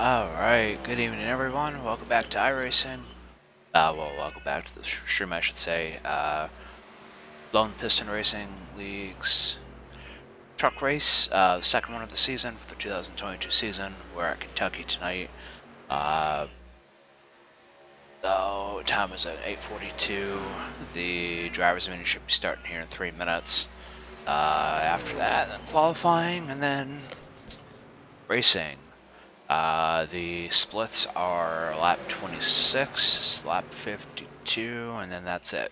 Alright, good evening everyone. Welcome back to iRacing. Welcome back to the stream, I should say. Lone Piston Racing League's truck race, the second one of the season for the 2022 season. We're at Kentucky tonight. Time is at 8:42. The driver's meeting should be starting here in 3 minutes. After that, then qualifying, and then racing. The splits are lap 26, lap 52, and then that's it.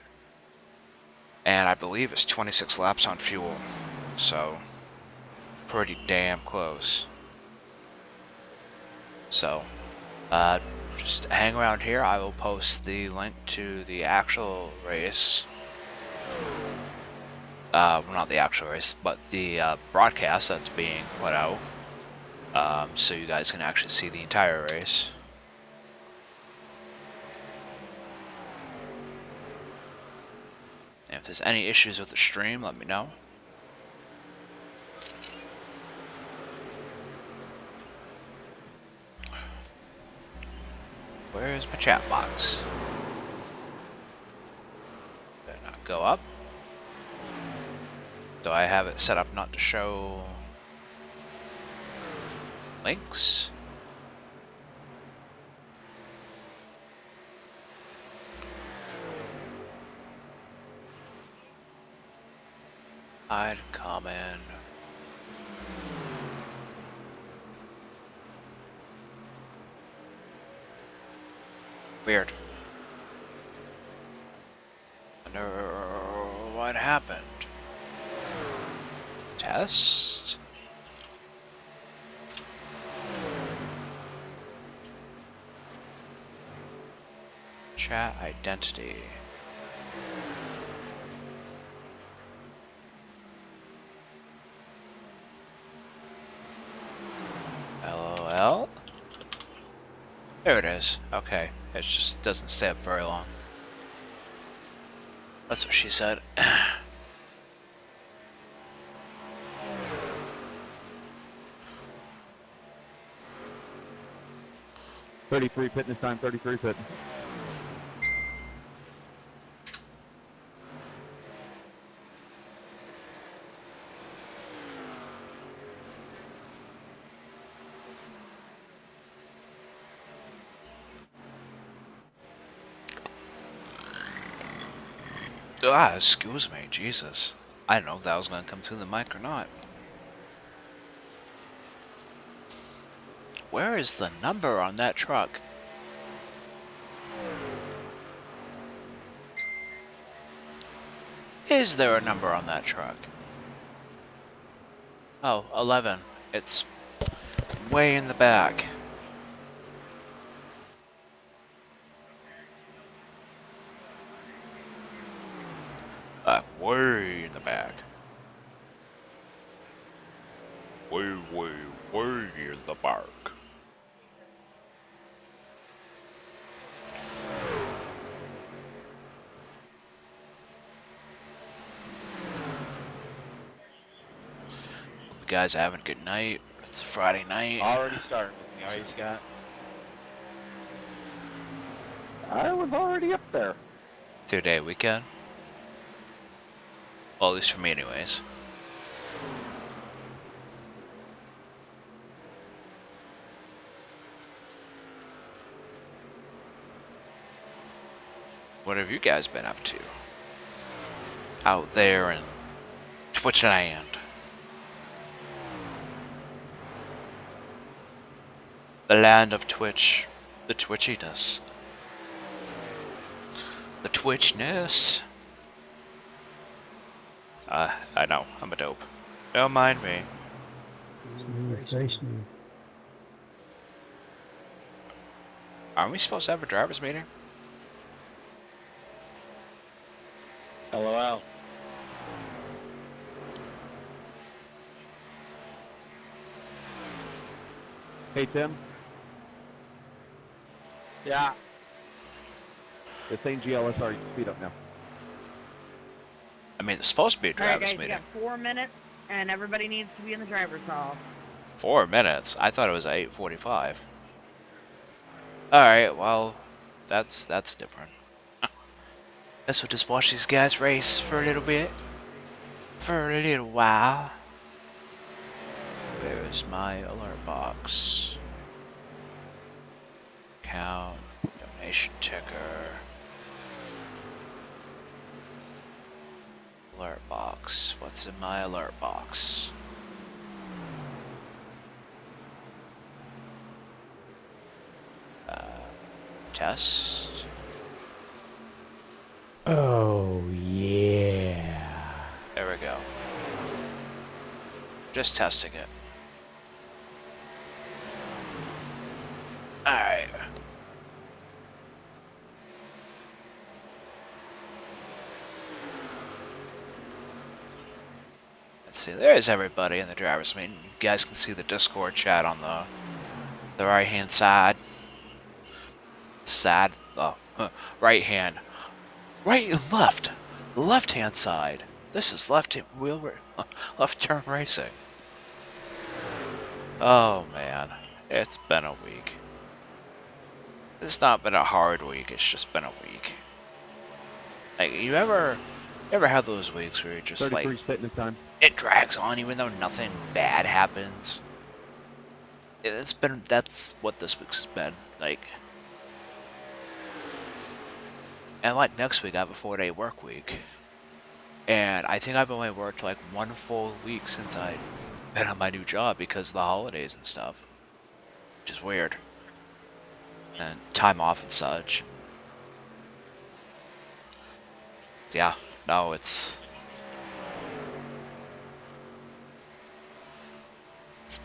And I believe it's 26 laps on fuel, so pretty damn close. So, just hang around here. I will post the link to the actual race. Well, not the actual race, but the broadcast that's being put out. So you guys can actually see the entire race. And if there's any issues with the stream, let me know. Where's my chat box? Better not go up. Do I have it set up not to show links? Hide comment. Weird. Wonder what happened. Test? Chat identity. LOL? There it is. Okay. It just doesn't stay up very long. That's what she said. 33 pitting this time, 33 pitting. Excuse me, Jesus. I didn't know if that was going to come through the mic or not. Where is the number on that truck? Is there a number on that truck? Oh, 11. It's way in the back. Way in the back. Way in the back. Hope you guys are having a good night. It's a Friday night. Already starting with me, are you, Scott? I was already up there. 2-day weekend. Well, at least for me anyways. What have you guys been up to? Out there in Twitch land. The land of Twitch. The twitchiness. The twitchness. I know, I'm a dope. Don't mind me. Aren't we supposed to have a driver's meeting? LOL. Hey, Tim. Yeah. This ain't GLSR, you can speed up now. I mean, it's supposed to be a driver's Alright, guys, meeting. you got 4 minutes, and everybody needs to be in the driver's hall. 4 minutes? I thought it was at 8:45. Alright, well, that's different. Guess we'll just watch these guys race for a little bit. For a little while. Where is my alert box? Count, donation ticker. Alert box. What's in my alert box? Test. Oh, yeah. There we go. Just testing it. Alright. Let's see, there's everybody in the driver's meeting. You guys can see the Discord chat on the right hand side. Right hand. Right and left. The left hand side. This is left turn racing. Oh man, it's been a week. It's not been a hard week, it's just been a week. Like, you ever have those weeks where you're just like, fitness time. it drags on even though nothing bad happens? That's what this week's has been. Like, and like next week I have a 4-day work week. And I think I've only worked like one full week since I've been on my new job because of the holidays and stuff. Which is weird. And time off and such. Yeah, no, it's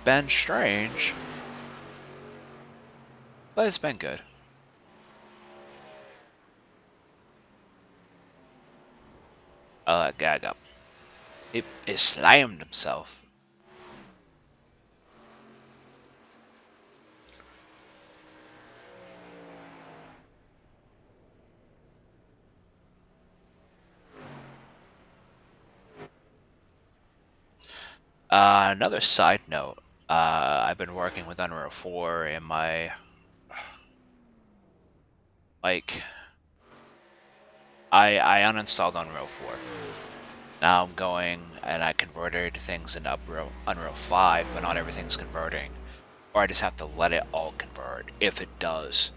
been strange. But it's been good. Oh, that guy got... He slammed himself. Another side note. I've been working with Unreal 4 in my... Like... I uninstalled Unreal 4. Now I'm going and I converted things into Unreal 5, but not everything's converting. Or I just have to let it all convert, if it does.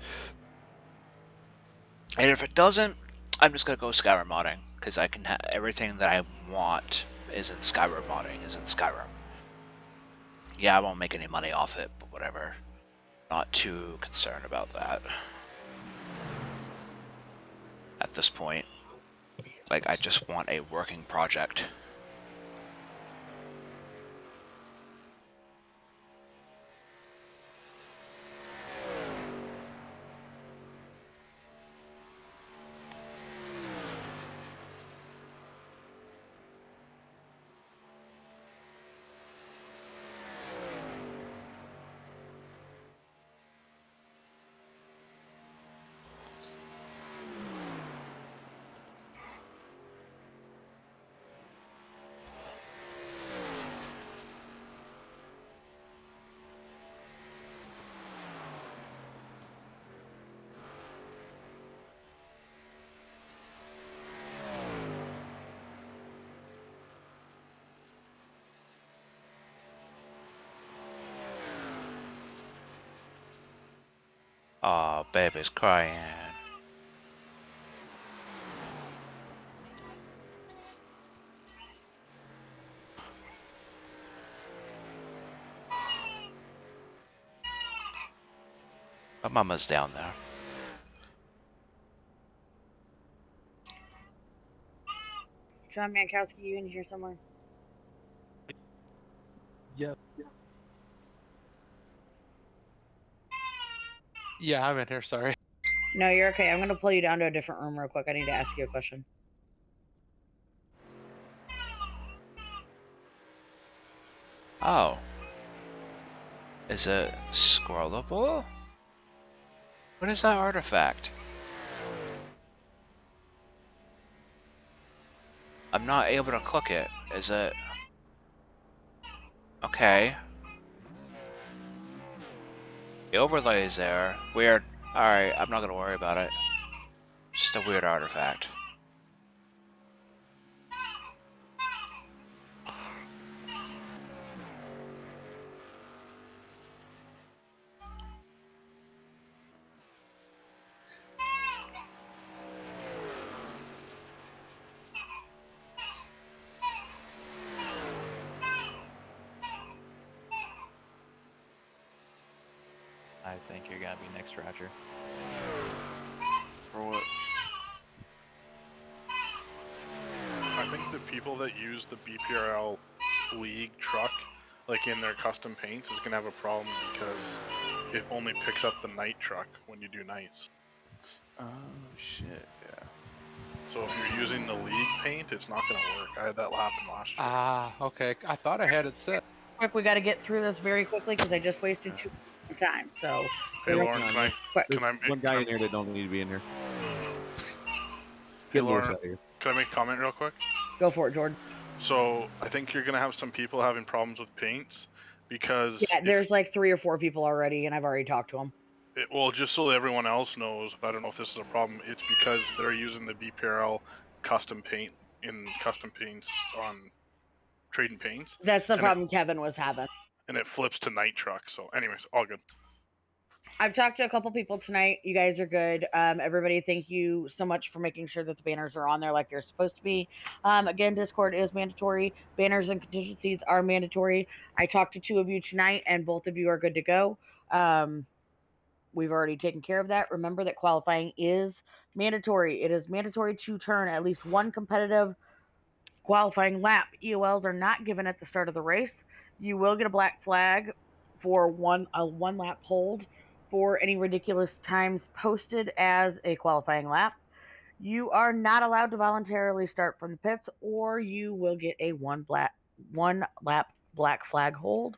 And if it doesn't, I'm just gonna go Skyrim modding, because I can have everything that I want is in Skyrim modding, is in Skyrim. Yeah, I won't make any money off it, but whatever. Not too concerned about that. At this point. Like, I just want a working project. Aw, baby's crying. My mama's down there. John Mankowski, you in here somewhere? Yep. Yeah, I'm in here, sorry. No, you're okay. I'm gonna pull you down to a different room real quick. I need to ask you a question. Oh. Is it scrollable? What is that artifact? I'm not able to click it. Is it... Okay. The overlay is there. Weird. Alright, I'm not gonna worry about it. Just a weird artifact. I think you're gonna be next, Roger. For what? I think the people that use the BPRL League truck, like in their custom paints, is gonna have a problem because it only picks up the night truck when you do nights. Oh shit! Yeah. So if you're using the League paint, it's not gonna work. I had that happen last year. Ah, okay. I thought I had it set. Quick, we got to get through this very quickly because I just wasted too much time. So, Hey we're Lauren, gonna- can I? quick. Can I There's make one guy in here that don't need to be in here. Hey Get Lewis Lauren, out of here. can I make a comment real quick? Go for it, Jordan. So I think you're gonna have some people having problems with paints because Yeah, there's like 3 or 4 people already, and I've already talked to them. well, just so everyone else knows, I don't know if this is a problem. It's because they're using the BPRL custom paint in custom paints on trading paints, That's the And problem Kevin was having. and it flips to night truck. So, anyways, all good. I've talked to a couple people tonight. You guys are good. Everybody, thank you so much for making sure that the banners are on there like they're supposed to be. Again, Discord is mandatory. Banners and contingencies are mandatory. I talked to 2 of you tonight, and both of you are good to go. We've already taken care of that. Remember that qualifying is mandatory. It is mandatory to turn at least one competitive qualifying lap. EOLs are not given at the start of the race. You will get a black flag for a one lap hold for any ridiculous times posted as a qualifying lap. You are not allowed to voluntarily start from the pits, or you will get a one lap black flag hold.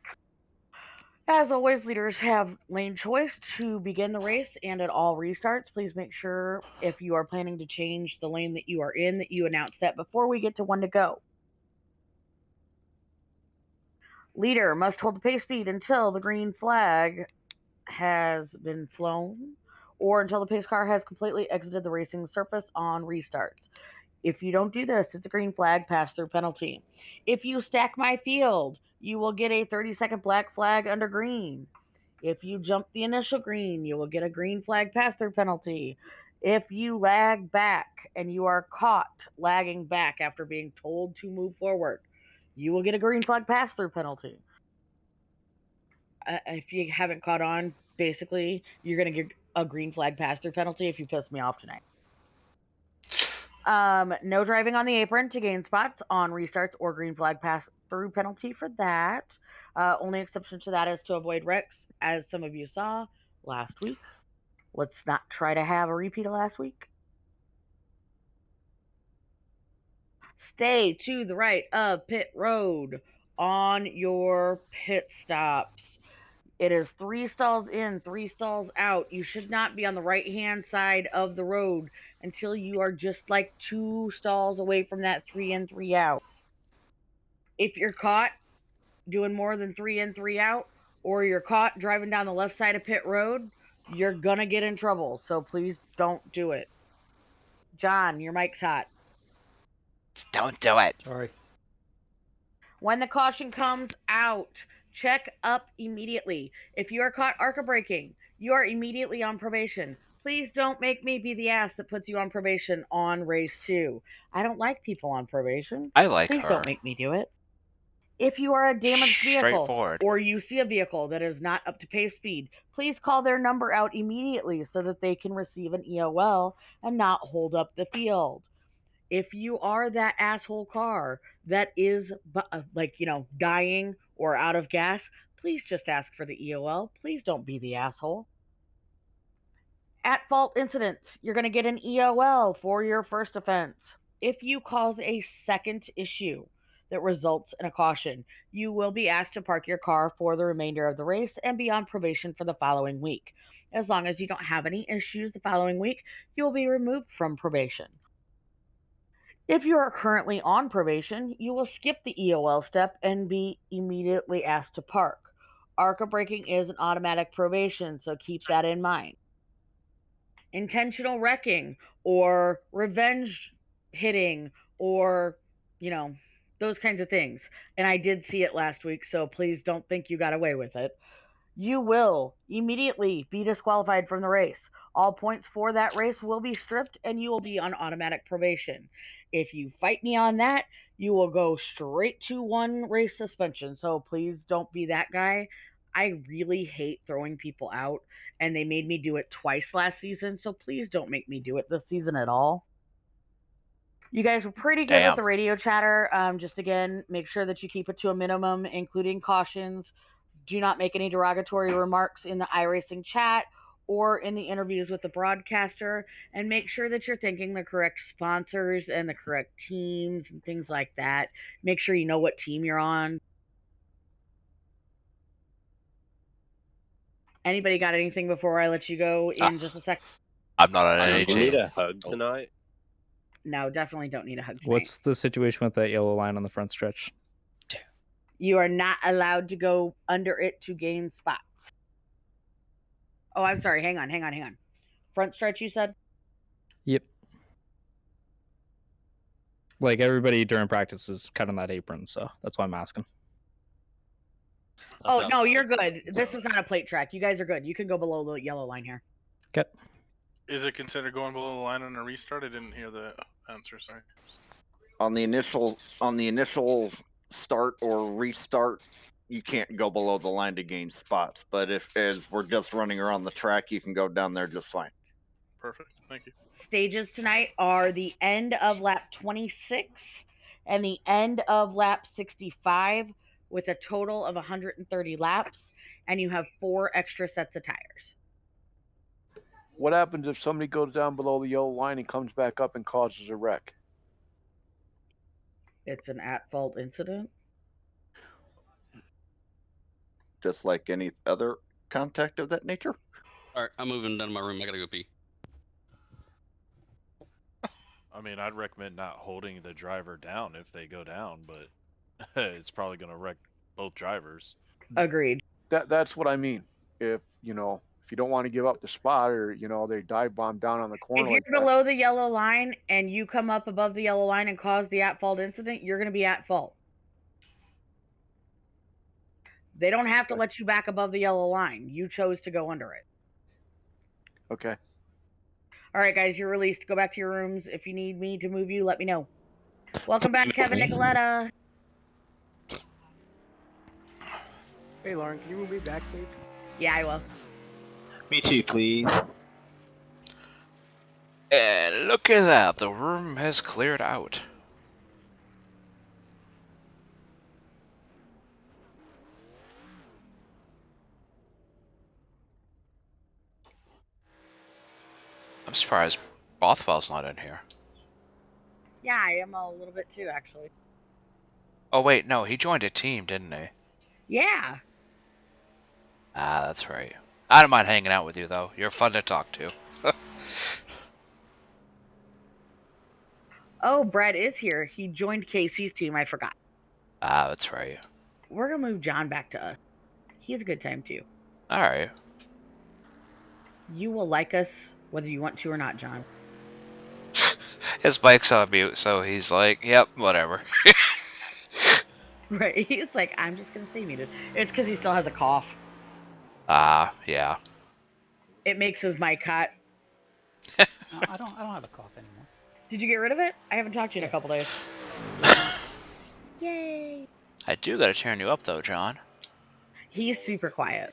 As always, leaders have lane choice to begin the race and at all restarts. Please make sure if you are planning to change the lane that you are in that you announce that before we get to one to go. Leader must hold the pace speed until the green flag has been flown or until the pace car has completely exited the racing surface on restarts. If you don't do this, it's a green flag pass-through penalty. If you stack my field, you will get a 30-second black flag under green. If you jump the initial green, you will get a green flag pass-through penalty. If you lag back and you are caught lagging back after being told to move forward, you will get a green flag pass-through penalty. If you haven't caught on, basically, you're going to get a green flag pass-through penalty if you piss me off tonight. No driving on the apron to gain spots on restarts or green flag pass-through penalty for that. Only exception to that is to avoid wrecks, as some of you saw last week. Let's not try to have a repeat of last week. Stay to the right of pit road on your pit stops. It is 3 stalls in, 3 stalls out. You should not be on the right-hand side of the road until you are just like 2 stalls away from that 3 in, 3 out. If you're caught doing more than 3 in, 3 out, or you're caught driving down the left side of pit road, you're gonna get in trouble. So please don't do it. John, your mic's hot. Just don't do it. Sorry. When the caution comes out, check up immediately. If you are caught ARCA braking, you are immediately on probation. Please don't make me be the ass that puts you on probation on race 2. I don't like people on probation. I like Please her. don't make me do it. If you are a damaged vehicle Straightforward. or you see a vehicle that is not up to pace speed, please call their number out immediately so that they can receive an EOL and not hold up the field. If you are that asshole car that is dying or out of gas, please just ask for the EOL. Please don't be the asshole. At fault incidents, you're going to get an EOL for your first offense. If you cause a second issue that results in a caution, you will be asked to park your car for the remainder of the race and be on probation for the following week. As long as you don't have any issues the following week, you'll be removed from probation. If you are currently on probation, you will skip the EOL step and be immediately asked to park. ARCA braking is an automatic probation, so keep that in mind. intentional wrecking or revenge hitting or, you know, those kinds of things. And I did see it last week, so please don't think you got away with it. You will immediately be disqualified from the race. All points for that race will be stripped and you will be on automatic probation. If you fight me on that, you will go straight to 1 race suspension. So please don't be that guy. I really hate throwing people out, and they made me do it twice last season, so please don't make me do it this season at all. You guys were pretty good with Damn. the radio chatter. Just again, make sure that you keep it to a minimum, including cautions. Do not make any derogatory remarks in the iRacing chat or in the interviews with the broadcaster, and make sure that you're thanking the correct sponsors and the correct teams and things like that. Make sure you know what team you're on. Anybody got anything before I let you go in just a sec? I'm not on any Do you need team. a hug tonight? No, definitely don't need a hug tonight. What's the situation with that yellow line on the front stretch? You are not allowed to go under it to gain spots. Oh, I'm sorry. Hang on. Front stretch, you said? Yep. Like everybody during practice is cutting that apron, so that's why I'm asking. Oh, no, you're good. This is not a plate track. You guys are good. You can go below the yellow line here. Okay. Is it considered going below the line on a restart? I didn't hear the answer. Sorry. On the initial start or restart, you can't go below the line to gain spots. But if as we're just running around the track, you can go down there just fine. Perfect. Thank you. Stages tonight are the end of lap 26 and the end of lap 65 with a total of 130 laps, and you have 4 extra sets of tires. What happens if somebody goes down below the yellow line and comes back up and causes a wreck? It's an at-fault incident. Just like any other contact of that nature. All right, I'm moving down to my room. I gotta go pee. I mean, I'd recommend not holding the driver down if they go down, but it's probably going to wreck both drivers. Agreed. That's what I mean. If you don't want to give up the spot, or they dive bomb down on the corner. If you're like that, below the yellow line and you come up above the yellow line and cause the at-fault incident, you're going to be at fault. They don't have to let you back above the yellow line. You chose to go under it. Okay. All right, guys, you're released. Go back to your rooms. If you need me to move you, let me know. Welcome back, Kevin Nicoletta. Hey, Lauren, can you move me back, please? Yeah, I will. Me too, please. And look at that, the room has cleared out. I'm surprised Bothwell's not in here. Yeah, I am a little bit too, actually. Oh wait, no, he joined a team, didn't he? Yeah. Ah, that's right. I don't mind hanging out with you, though. You're fun to talk to. Oh, Brad is here. He joined Casey's team. I forgot. Ah, that's right. We're going to move John back to us. He's a good time, too. Alright. You will like us whether you want to or not, John. His mic's on mute, so he's like, yep, whatever. Right. He's like, I'm just going to stay muted. It's because he still has a cough. Ah, yeah. It makes his mic hot. No, I don't have a cough anymore. Did you get rid of it? I haven't talked to you in a couple days. Yay. I do gotta turn you up, though, John. He's super quiet.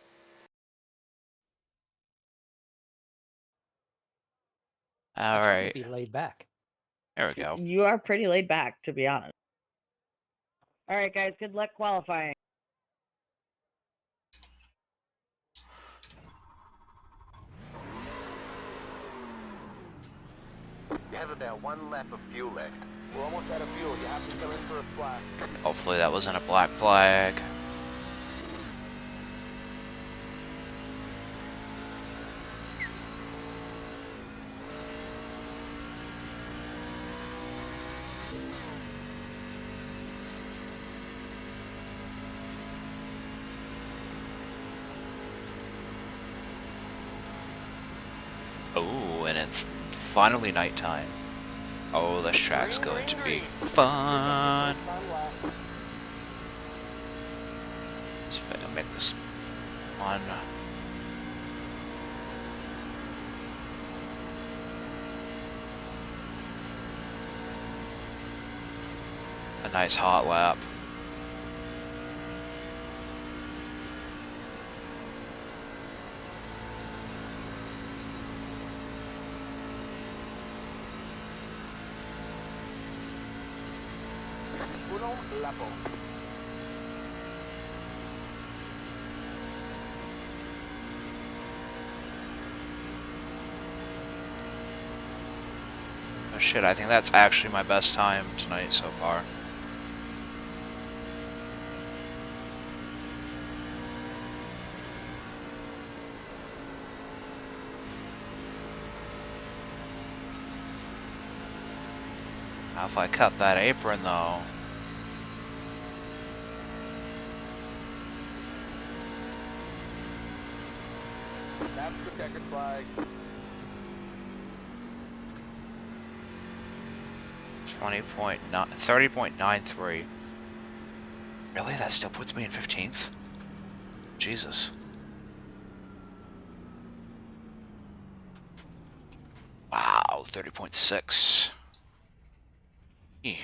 Alright. Be laid back. There we go. You are pretty laid back, to be honest. All right, guys. Good luck qualifying. You have about 1 lap of fuel left. We're almost out of fuel. You have to come in for a flag. Hopefully that wasn't a black flag. Oh, and it's finally nighttime. Oh, this track's going to be fun. Let's see if I can make this one. A nice hot lap. Uno lapo. Oh shit, I think that's actually my best time tonight so far. Now if I cut that apron though. That's the checkered flag. 30.93. Really? That still puts me in 15th? Jesus. Wow, 30.6.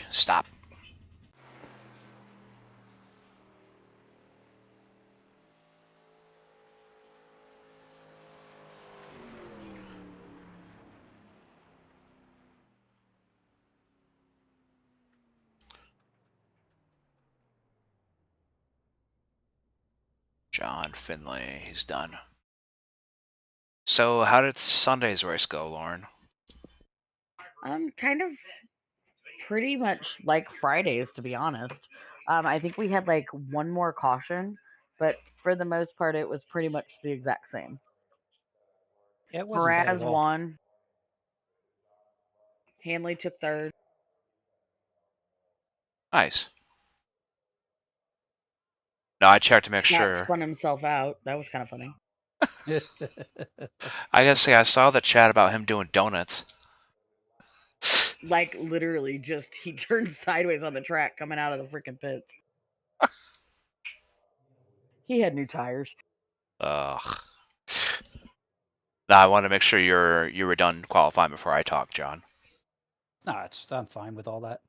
Stop. John Finley, he's done. So how did Sunday's race go, Lauren? Kind of pretty much like Fridays, to be honest. I think we had like one more caution, but for the most part, it was pretty much the exact same. Yeah, it wasn't bad at Mraz all. won. Hanley took third. Nice. No, I checked to make Scott sure. spun himself out. That was kind of funny. I gotta say, I saw the chat about him doing donuts. Like literally, just he turned sideways on the track coming out of the freaking pits. He had new tires. Ugh. No, I wanted to make sure you were done qualifying before I talk, John. No, I'm fine with all that.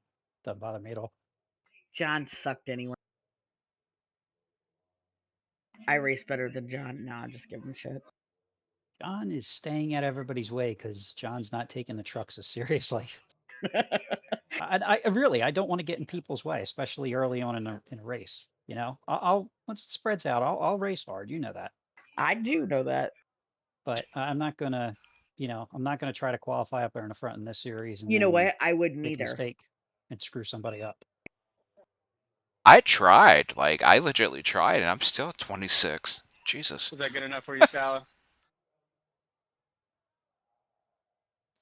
Doesn't bother me at all. John sucked anyway. I race better than John. Nah, just give him shit. John is staying out of everybody's way because John's not taking the trucks as seriously. I really don't want to get in people's way, especially early on in a race. You know, I'll once it spreads out, I'll race hard. You know that. I do know that. But I'm not gonna, I'm not gonna try to qualify up there in the front in this series and You know then what? I wouldn't make a either. mistake and screw somebody up. I tried. Like, I legitimately tried, and I'm still at 26. Jesus. Was that good enough for you, Scala?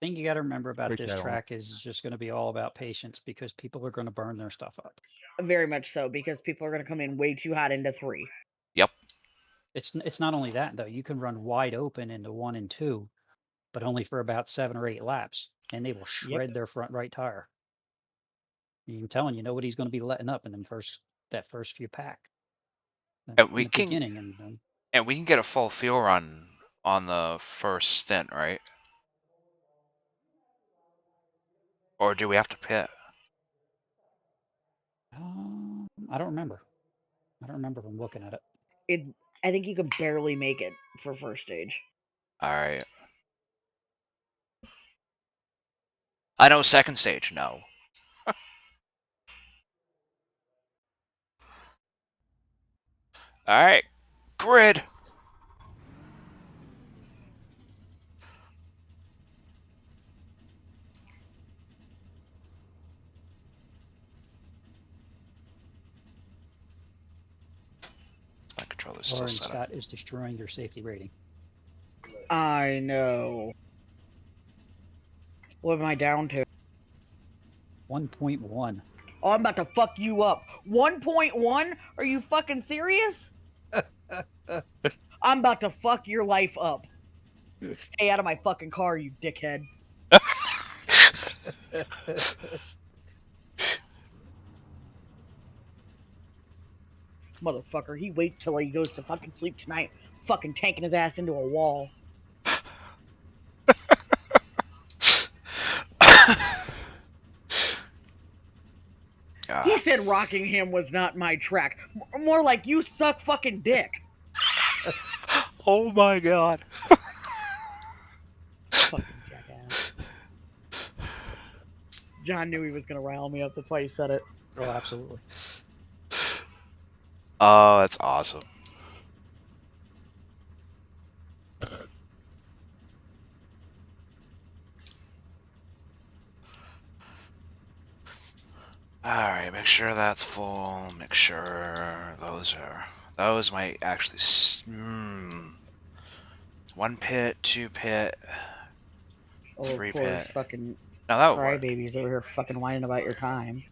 Thing you got to remember about Take this that on. track is it's just going to be all about patience because people are going to burn their stuff up. Very much so, because people are going to come in way too hot into 3. Yep. It's not only that though. You can run wide open into 1 and 2, but only for about 7 or 8 laps, and they will shred their front right tire. I'm telling you, nobody's going to be letting up in that first few pack. And In we the can beginning, and we can get a full fuel run on the first stint, right? Or do we have to pit? I don't remember. I don't remember from looking at it. I think you could barely make it for first stage. All right. I know second stage, no. All right. Grid. My controller's still Lauren set up. Scott is destroying your safety rating. I know. What am I down to? 1.1. Oh, I'm about to fuck you up. 1.1? Are you fucking serious? I'm about to fuck your life up. Stay out of my fucking car, you dickhead. Motherfucker, he waits till he goes to fucking sleep tonight, fucking tanking his ass into a wall. He said Rockingham was not my track. More like you suck fucking dick. Oh my god. Fucking jackass. John knew he was gonna rile me up. That's why he said it. Oh, absolutely. Oh, that's awesome. Alright, make sure that's full. Make sure those might actually. One pit, two pit, three of course, pit. fucking No, that would work. crybabies over here fucking whining about your time.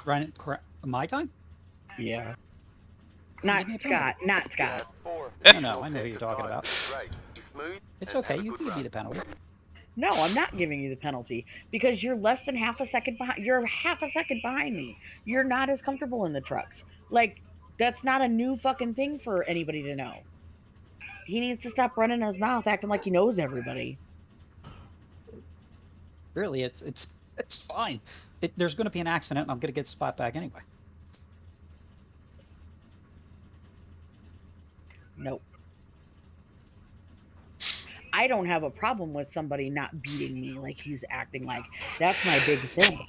Ryan, my time? Yeah. Not Scott. Not Scott. No, I know who you're talking about. It's okay. You can give me the penalty. No, I'm not giving you the penalty because you're less than half a second behind. You're half a second behind me. You're not as comfortable in the trucks. Like, that's not a new fucking thing for anybody to know. He needs to stop running his mouth, acting like he knows everybody. Really, it's fine. There's going to be an accident, and I'm going to get the spot back anyway. Nope. I don't have a problem with somebody not beating me like he's acting like. That's my big thing.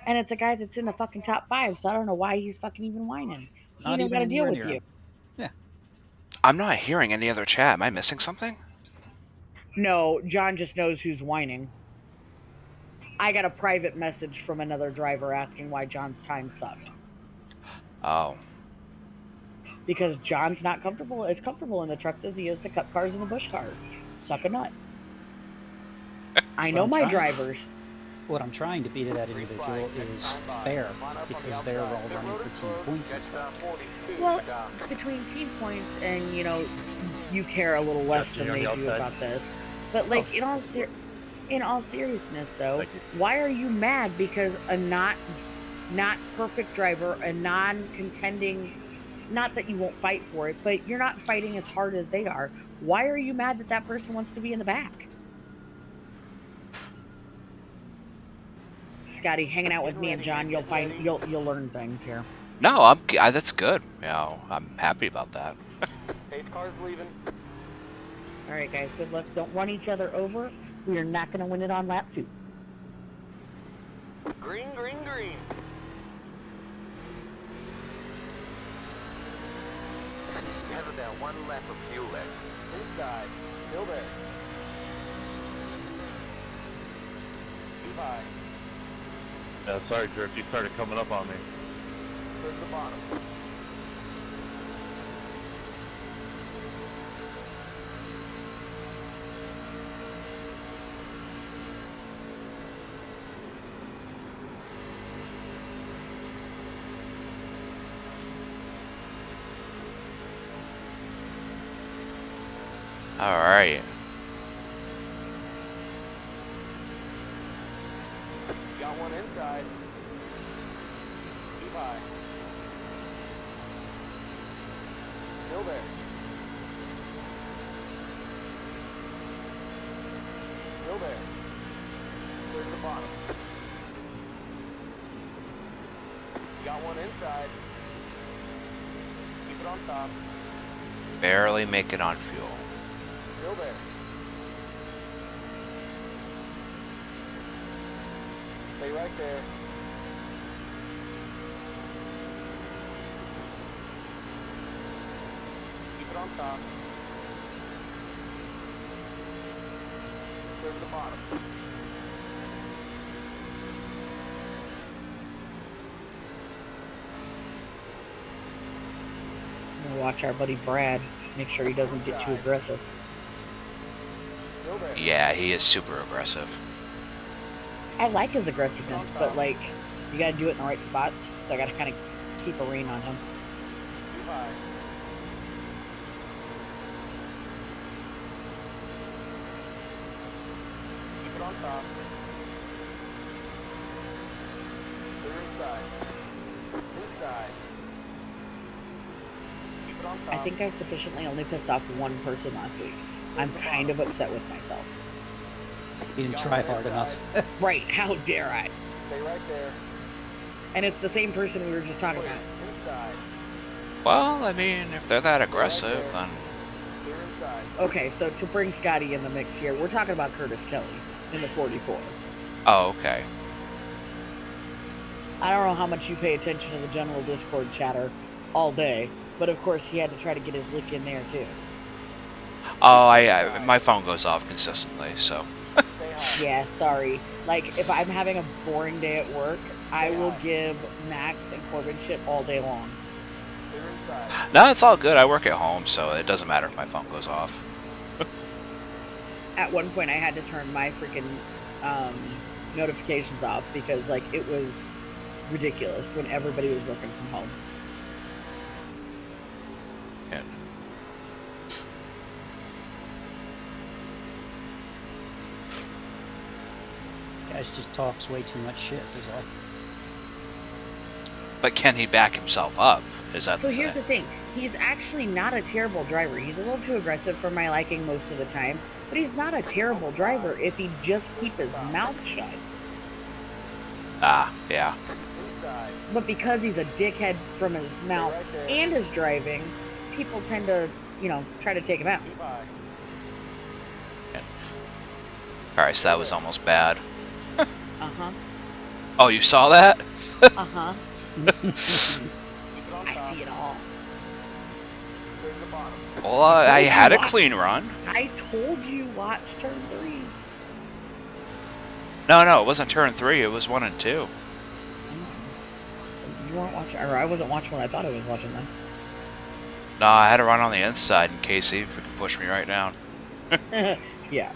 And it's a guy that's in the fucking top 5, so I don't know why he's fucking even whining. He don't got to deal with you. Yeah. I'm not hearing any other chat. Am I missing something? No, John just knows who's whining. I got a private message from another driver asking why John's time sucked. Oh. Because John's not as comfortable in the trucks as he is the cup cars and the bush cars. Suck a nut. I know my drivers. What I'm trying to be to that individual is fair, because they're all running for team points and stuff. Well, between team points and, you know, you care a little less than they do about this. But, like, in all seriousness, though, why are you mad because a not perfect driver, a non-contending, not that you won't fight for it, but you're not fighting as hard as they are. Why are you mad that that person wants to be in the back? Scotty, hanging out with me and John, you'll learn things here. No, that's good. You know, I'm happy about that. Car's leaving. All right, guys, good luck. Don't run each other over. We are not going to win it on lap 2. Green, green, green. Have that one lap of fuel left. Inside. Still there. Keep high. Yeah, sorry, Drift. You started coming up on me. Towards the bottom. All right. Got one inside. Keep high. Still there. Still there. Clear to the bottom. Got one inside. Keep it on top. Barely make it on fuel. Still there. Stay right there. Keep it on top. Clear to the bottom. I'm gonna watch our buddy Brad. Make sure he doesn't get too aggressive. Still there. Yeah, he is super aggressive. I like his aggressiveness, but like, you gotta do it in the right spots. So I gotta kind of keep a rein on him. Keep high. top. Clear inside. Inside. Keep it on top. I think I sufficiently only pissed off one person last week. I'm kind of upset with myself. You didn't try hard enough. Right, how dare I? Stay right there. And it's the same person we were just talking about. Inside. Well, I mean, if they're that aggressive, then Clear inside. Okay, so to bring Scotty in the mix here, we're talking about Curtis Kelly in the 44. oh, okay. I don't know how much you pay attention to the general Discord chatter all day, but of course he had to try to get his lick in there too. Oh, my phone goes off consistently, so. Stay high. Yeah, sorry. Like, if I'm having a boring day at work, I will give Max and Corbin shit all day long. Clear inside. No, it's all good. I work at home, so it doesn't matter if my phone goes off. At one point, I had to turn my freaking notifications off because, like, it was ridiculous when everybody was working from home. Yeah. Guys just talks way too much shit, is all. But can he back himself up? Is that So the here's thing? the thing. He's actually not a terrible driver. He's a little too aggressive for my liking most of the time, but he's not a terrible driver if he just keep his mouth shut. Ah, yeah. Inside. But because he's a dickhead from his mouth and his driving, people tend to, you know, try to take him out. Keep high. Alright, so that was almost bad. Uh-huh. Oh, you saw that? Uh-huh. Keep it on I top. see it all. Clear the bottom. Well, I had a clean run. I told you watch turn 3. No, it wasn't turn 3. It was 1 and 2. You weren't watching, or I wasn't watching what I thought I was watching then. No, I had to run on the inside in case he could push me right down. Yeah.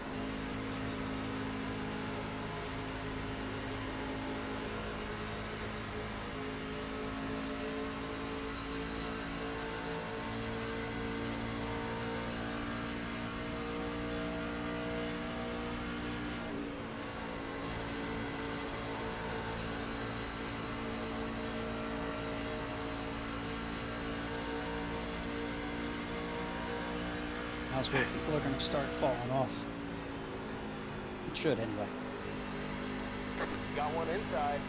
Now's where people are going to start falling off. It should, anyway. Got one inside.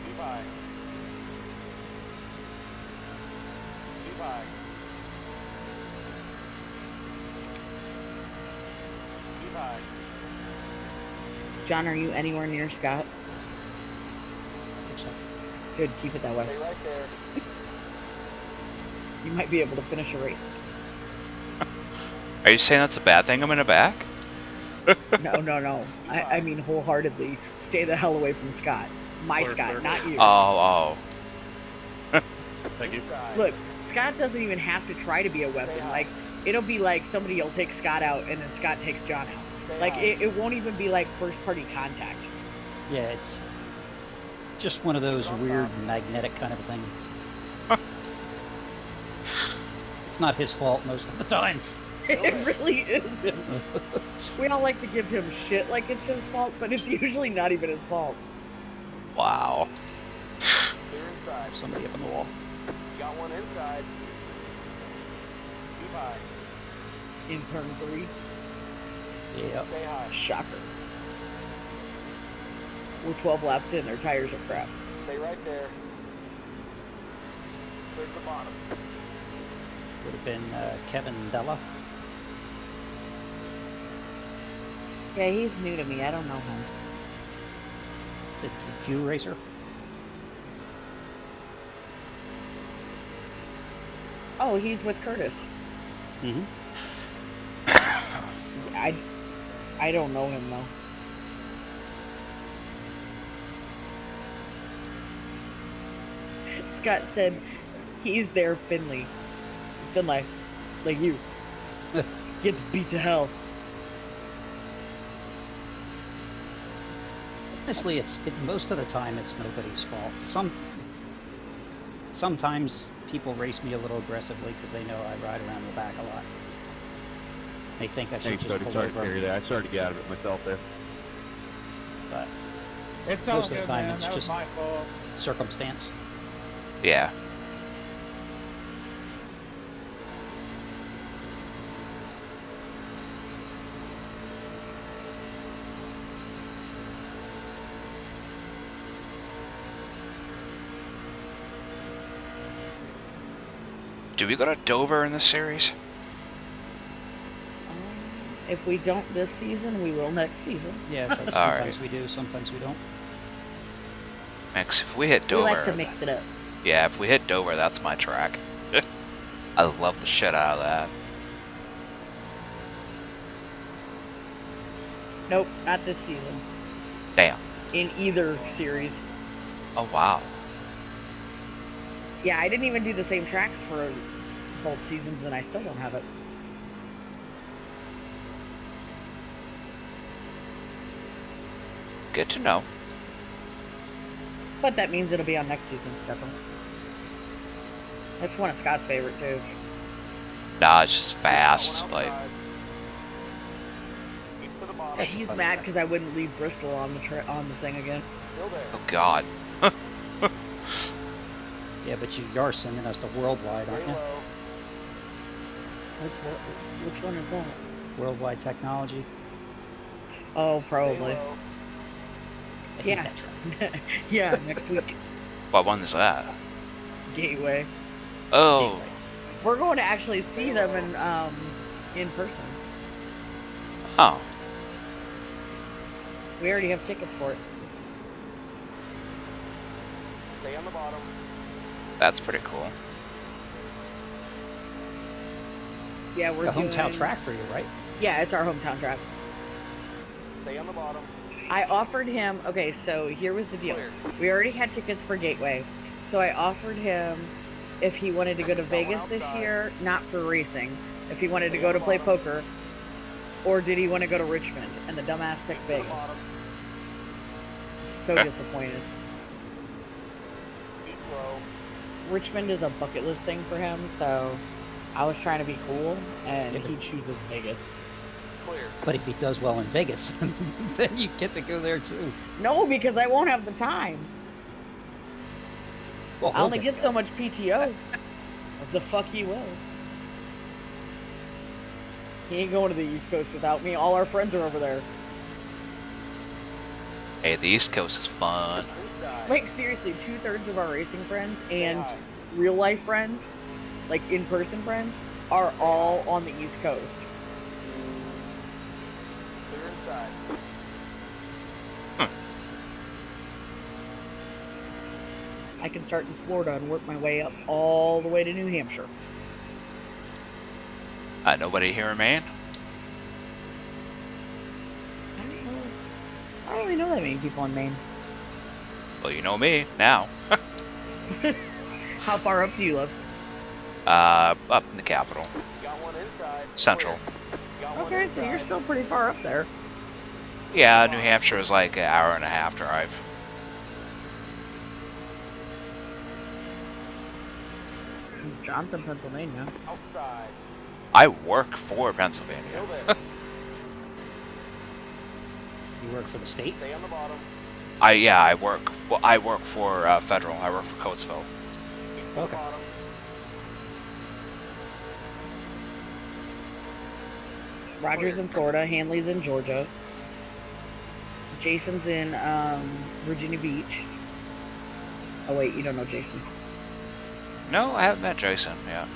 Keep high. Keep high. Keep high. John, are you anywhere near Scott? I think so. Good, keep it that way. Stay right there. You might be able to finish a race. Are you saying that's a bad thing I'm in the back? No. I mean wholeheartedly. Stay the hell away from Scott. My Clear, Scott, clear. not you. Oh. Thank you. Inside. Look, Scott doesn't even have to try to be a weapon. Like, it'll be like somebody will take Scott out and then Scott takes John out. Stay Like, high. it won't even be like first party contact. Yeah, it's just one of those weird magnetic kind of thing. It's not his fault most of the time. It really isn't. We all like to give him shit like it's his fault, but it's usually not even his fault. Wow. Clear inside. Somebody up on the wall. Got one inside. Keep high. In turn 3, Yeah. Stay high. shocker. We're 12 laps in, their tires are crap. Stay right there. Clear the bottom. Would have been Kevin Della. Yeah, he's new to me. I don't know him. The Q racer. Oh, he's with Curtis. Mm-hmm. I don't know him though. Scott said he's their Finley, like you, gets beat to hell. Honestly, most of the time it's nobody's fault. Sometimes people race me a little aggressively because they know I ride around the back a lot. They think I should Thanks, just buddy. pull Sorry to over. carry that. I started to get out of it myself there. But It's all most of good, the time, man. it's That was just my fault. circumstance. Yeah. Do we go to Dover in this series? If we don't this season, we will next season. Yeah, so sometimes we do, sometimes we don't. Max, if we hit We Dover, like to mix it up. yeah, if we hit Dover, that's my track. I love the shit out of that. Nope, not this season. Damn. In either series. Oh wow. Yeah, I didn't even do the same tracks for both seasons, and I still don't have it. Good to know. But that means it'll be on next season's schedule. That's one of Scott's favorite too. Nah, it's just fast. Like, Yeah, he's mad because I wouldn't leave Bristol on the thing again. oh god. Yeah, but you are sending us to Worldwide, aren't you? Which one is that? Worldwide Technology. Oh, probably. I hate Yeah. that track. Yeah, next week. What one is that? Gateway. Oh. Gateway. We're going to actually see them in person. Oh. We already have tickets for it. Stay on the bottom. That's pretty cool. Yeah, we're A doing... hometown track for you, right? Yeah, it's our hometown track. Stay on the bottom. I offered him... Okay, so here was the deal. We already had tickets for Gateway. So I offered him if he wanted to go to Vegas this year, not for racing, if he wanted to go to play poker, or did he want to go to Richmond? And the dumbass picked Vegas. So disappointed. Richmond is a bucket list thing for him, so I was trying to be cool, and he chooses Vegas. But if he does well in Vegas, then you get to go there too. No, because I won't have the time. Well, I only get so much PTO. The fuck he will. He ain't going to the East Coast without me. All our friends are over there. Hey, the East Coast is fun. Like, seriously, 2/3 of our racing friends and real life friends, like in-person friends, are all on the East Coast. Clear inside. I can start in Florida and work my way up all the way to New Hampshire. Nobody here in Maine? I don't really know that many people in Maine. Well, you know me, now. How far up do you live? Up in the capital. Got one inside. Central. Got one Okay, so you're still pretty far up there. Yeah, New Hampshire is like an hour and a half drive. Johnson, Pennsylvania. outside. I work for Pennsylvania. Still there. You work for the state? Stay on the bottom. I work. Well, I work for federal. I work for Coatesville. Keep to the Okay. bottom. Roger's in Florida, Hanley's in Georgia. Jason's in Virginia Beach. Oh wait, you don't know Jason. No, I haven't met Jason yet.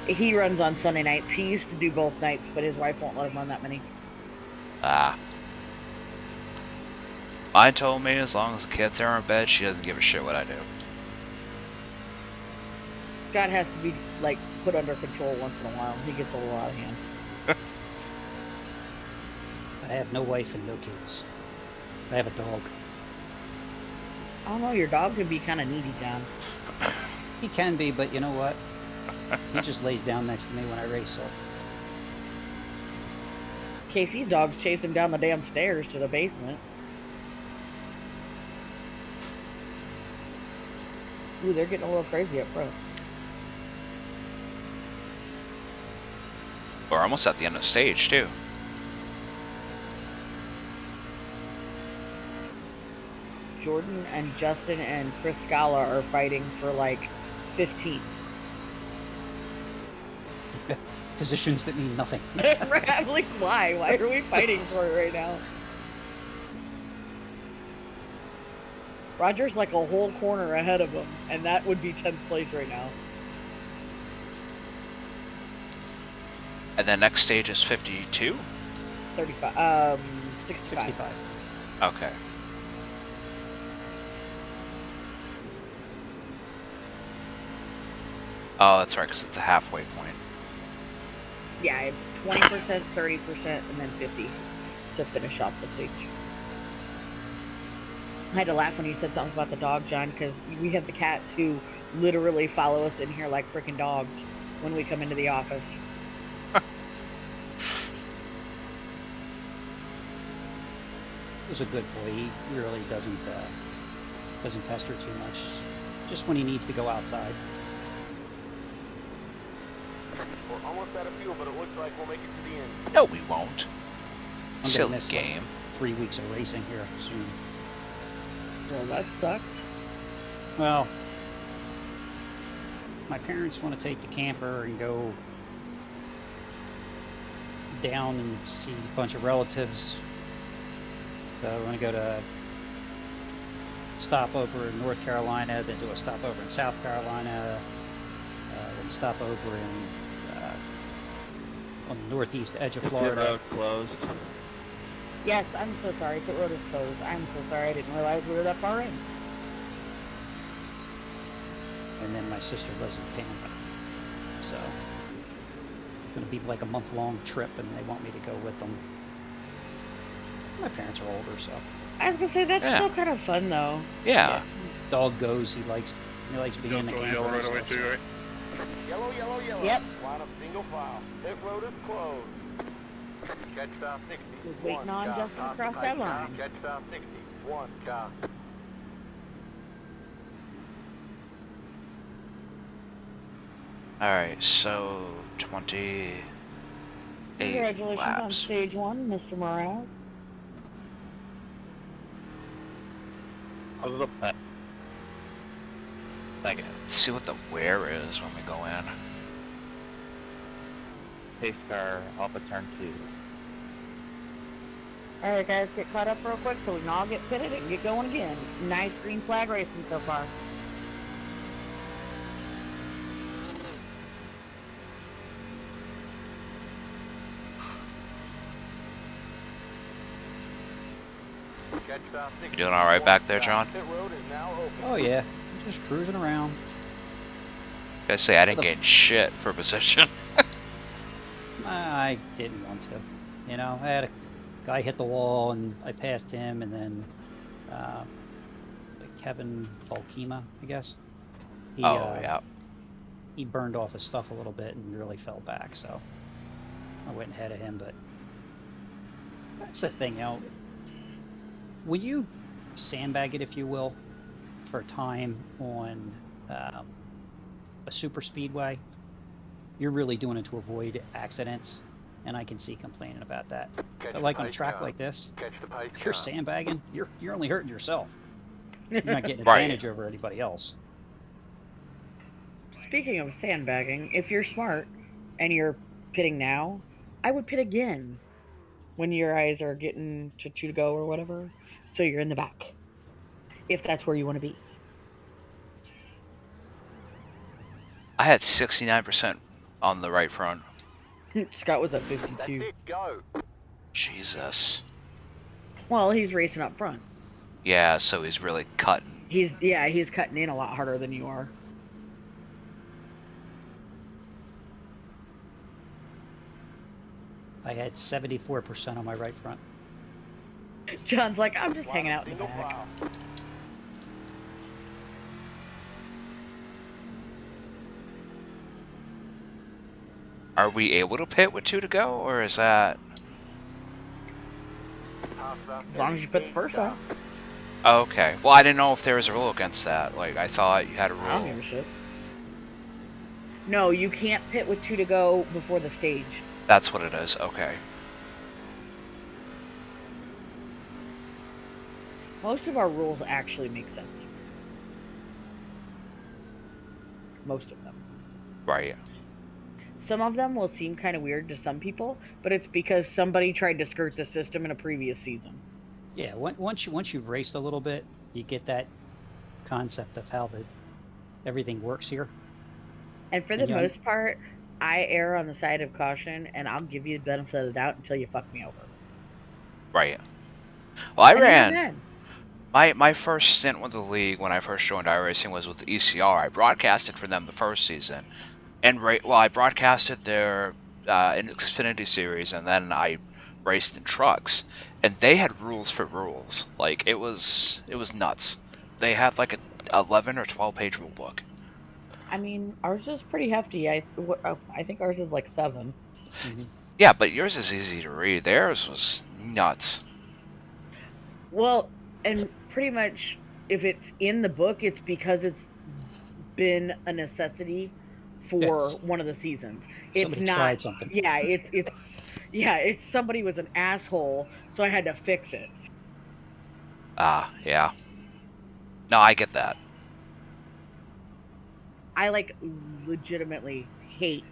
He runs on Sunday nights. He used to do both nights, but his wife won't let him run that many. Ah. Mine told me as long as the kids are in bed, she doesn't give a shit what I do. Scott has to be like put under control once in a while. He gets a little out of hand. I have no wife and no kids. I have a dog. I don't know, your dog could be kind of needy, John. He can be, but you know what? He just lays down next to me when I race, so. Casey's dog's chasing down the damn stairs to the basement. Ooh, they're getting a little crazy up front. We're almost at the end of the stage, too. Jordan and Justin and Chris Scala are fighting for like 15. Positions that mean nothing. I'm like, why? Why are we fighting for it right now? Roger's like a whole corner ahead of him, and that would be 10th place right now. And the next stage is 52? 65. 65. 65. Okay. Oh, that's right, because it's a halfway point. Yeah, it's 20%, 30%, and then 50 to finish off the stage. I had to laugh when you said something about the dog, John, because we have the cats who literally follow us in here like freaking dogs when we come into the office. He's a good boy. He really doesn't pester too much. Just when he needs to go outside. We're almost out of fuel, but it looks like we'll make it to the end. No, we won't. I'm gonna Silly miss, game. Like, 3 weeks of racing here soon. Well, that sucks. Well, my parents want to take the camper and go down and see a bunch of relatives. So we're going to go to stop over in North Carolina, then do a stopover in South Carolina, then stop over in on the northeast edge of Florida. Road closed. Yes, I'm so sorry. Pit road is closed. I'm so sorry. I didn't realize we were that far in. And then my sister lives in Tampa. So it's going to be like a month-long trip, and they want me to go with them. My parents are older, so. I was gonna say that's Yeah. still kind of fun though. Yeah. Dog goes. He likes being in the camper. Yellow and right away stuff, too, so. right? Yellow, yellow, yellow. Yep. Line up single file. Pit road is closed. Catch stop 60. Was waiting on Car. Justin to Top cross to that car. line. Catch stop 60. 1 car. Alright, so 28 Congratulations on laps. stage 1, Mr. Morales. A little bit. Thank you. Let's see what the wear is when we go in. Pace car off of turn 2. Alright guys, get caught up real quick so we can all get pitted and get going again. Nice green flag racing so far. Catch stop 60. You doing alright back there, John? Pit road is now open. Oh yeah, I'm just cruising around. Gotta say, I didn't gain shit for position. I didn't want to. You know, I had a guy hit the wall and I passed him, and then Kevin Volkema, I guess. He, yeah. He burned off his stuff a little bit and really fell back, so I went ahead of him. But that's the thing, you know. When you sandbag it, if you will, for time on a super speedway, you're really doing it to avoid accidents, and I can see complaining about that. But like on a track like this, if you're sandbagging, you're only hurting yourself. You're not getting Right. advantage over anybody else. Speaking of sandbagging, if you're smart and you're pitting now, I would pit again when your eyes are getting to 2 to go or whatever, so you're in the back, if that's where you want to be. I had 69% on the right front. Scott was at 52. That's it, go. Jesus. Well, he's racing up front. Yeah, so he's really cutting. He's cutting in a lot harder than you are. I had 74% on my right front. John's like, I'm just hanging Line out up in the single back. file. Are we able to pit with 2 to go, or is that... Top stop As long as you put the 8 first car. on. Oh, okay. Well, I didn't know if there was a rule against that. Like, I thought you had a I don't rule. give a shit. No, you can't pit with 2 to go before the stage. That's what it is. Okay. Most of our rules actually make sense. Most of them. Right. Some of them will seem kind of weird to some people, but it's because somebody tried to skirt the system in a previous season. Yeah, once you've raced a little bit, you get that concept of how everything works here. And for the most part, I err on the side of caution, and I'll give you the benefit of the doubt until you fuck me over. Right. Well, I And even ran. then, My first stint with the league when I first joined iRacing was with ECR. I broadcasted for them the first season, and I broadcasted their Xfinity series, and then I raced in trucks, and they had rules for rules. Like it was nuts. They had like a 11 or 12-page rule book. I mean, ours is pretty hefty. I think ours is like 7. Mm-hmm. Yeah, but yours is easy to read. Theirs was nuts. Well, and pretty much if it's in the book, it's because it's been a necessity for one of the seasons. It's Somebody not. tried something. Yeah, it's somebody was an asshole, so I had to fix it. Yeah. No, I get that. I like legitimately hate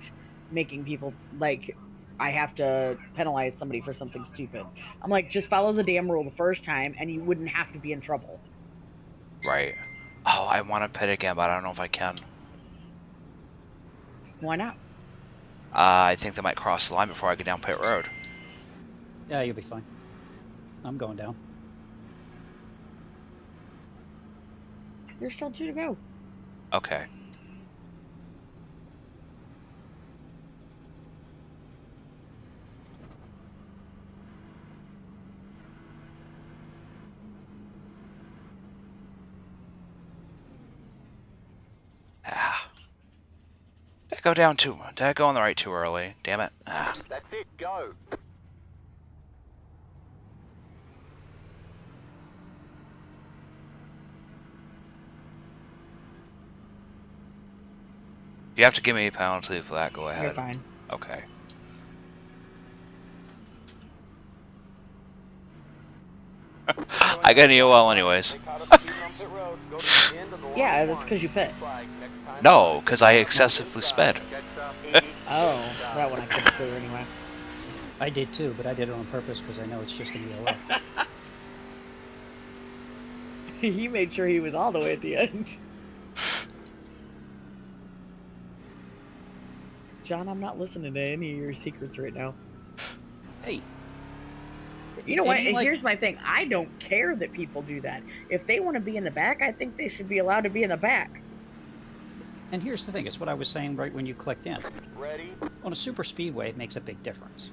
making people like I have to penalize somebody for something stupid. I'm like, just follow the damn rule the first time and you wouldn't have to be in trouble. Right. Oh, I want to pit again, but I don't know if I can. Why not? I think they might cross the line before I get down pit road. Yeah, you'll be fine. I'm going down. There's still 2 to go. Okay. Did I go down too? Did I go on the right too early? Damn it. That's it, go. If you have to give me a penalty for that, go ahead. You're fine. Okay. I got an EOL anyways. Yeah, that's because you pit. No, because I excessively sped. Oh, that one I couldn't clear anyway. I did too, but I did it on purpose because I know it's just an EOL. He made sure he was all the way at the end. John, I'm not listening to any of your secrets right now. Hey. You know what? And here's my thing. I don't care that people do that. If they want to be in the back, I think they should be allowed to be in the back. And here's the thing. It's what I was saying right when you clicked in. Ready? On a super speedway, it makes a big difference.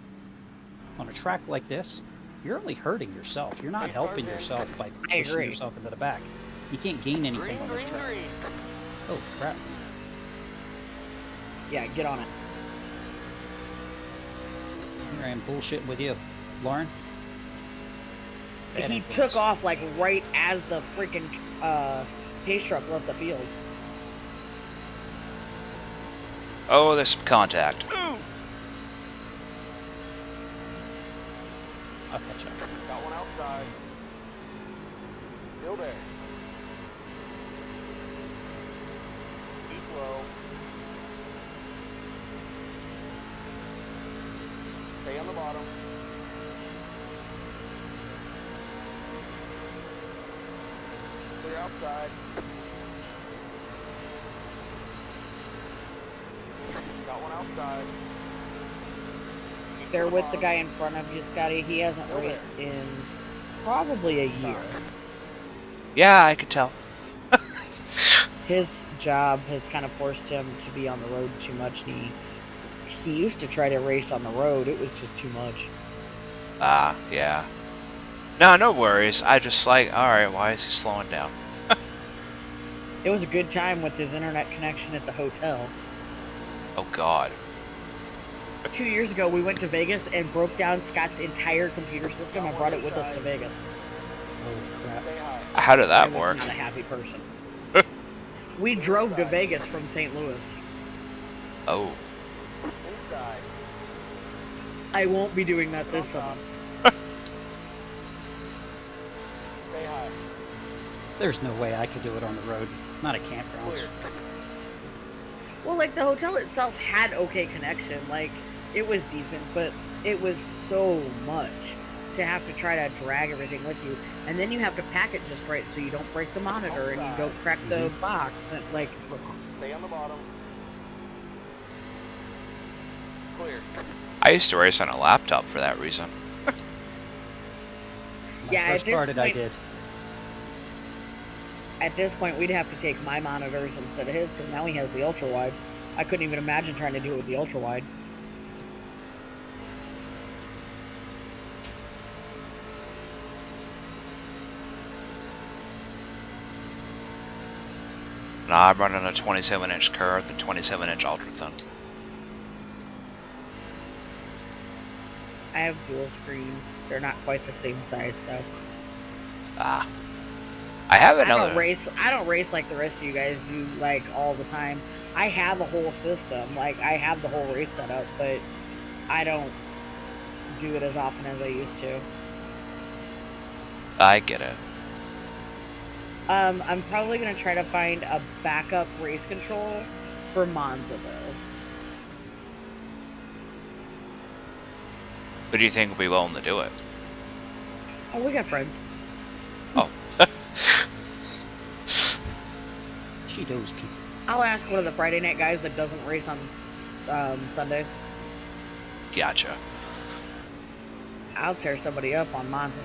On a track like this, you're only hurting yourself. You're not helping yourself by pushing yourself into the back. You can't gain anything on this track. Oh, crap. Yeah, get on it. Here I am bullshitting with you. Lauren? He took off like right as the freaking pace truck left the field. Oh, there's some contact. I'll catch up. Got one outside. Still there. Keep low. Stay on the bottom. Clear outside. Got one outside. They're with the guy in front of you, Scotty. He hasn't raced in probably a year. Yeah, I could tell. His job has kind of forced him to be on the road too much. He used to try to race on the road. It was just too much. Yeah. No worries. I just like, alright, why is he slowing down? It was a good time with his internet connection at the hotel. Oh, God. 2 years ago, we went to Vegas and broke down Scott's entire computer system and brought it with us to Vegas. Oh, crap. How did that work? Not a happy person. We drove to Vegas from St. Louis. Oh. I won't be doing that this summer. Stay high. There's no way I could do it on the road. Not at campgrounds. Clear. Well, like the hotel itself had okay connection. Like it was decent, but it was so much to have to try to drag everything with you, and then you have to pack it just right so you don't break the monitor and you don't crack the box. And, like, Stay on the bottom. Clear. I used to race on a laptop for that reason. When Yeah, I at first this started, I point- did. at this point, we'd have to take my monitors instead of his because now he has the ultra wide. I couldn't even imagine trying to do it with the ultra wide. Now I'm running a 27-inch curve and 27-inch ultra thin. I have dual screens. They're not quite the same size, though. Ah. I have I another. don't race like the rest of you guys do, like, all the time. I have a whole system. Like, I have the whole race set up, but I don't do it as often as I used to. I get it. I'm probably going to try to find a backup race control for Monza, though. Who do you think will be willing to do it? Oh, we got friends. Oh. She knows people. I'll ask one of the Friday night guys that doesn't race on Sundays. Gotcha. I'll tear somebody up on Monza.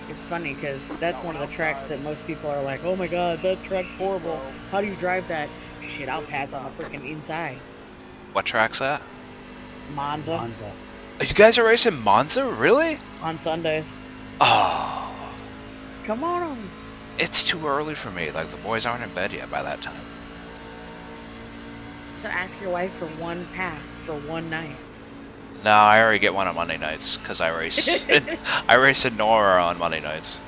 It's funny because that's one of the tracks that most people are like, oh my god, that track's horrible. How do you drive that? Shit, I'll pass on the freaking inside. What track's that? Monza. Monza. You guys are racing Monza? Really? On Sundays. Oh. Come on. It's too early for me. Like, the boys aren't in bed yet by that time. So ask your wife for one pass for one night. No, I already get one on Monday nights because I race. I race in Nora on Monday nights.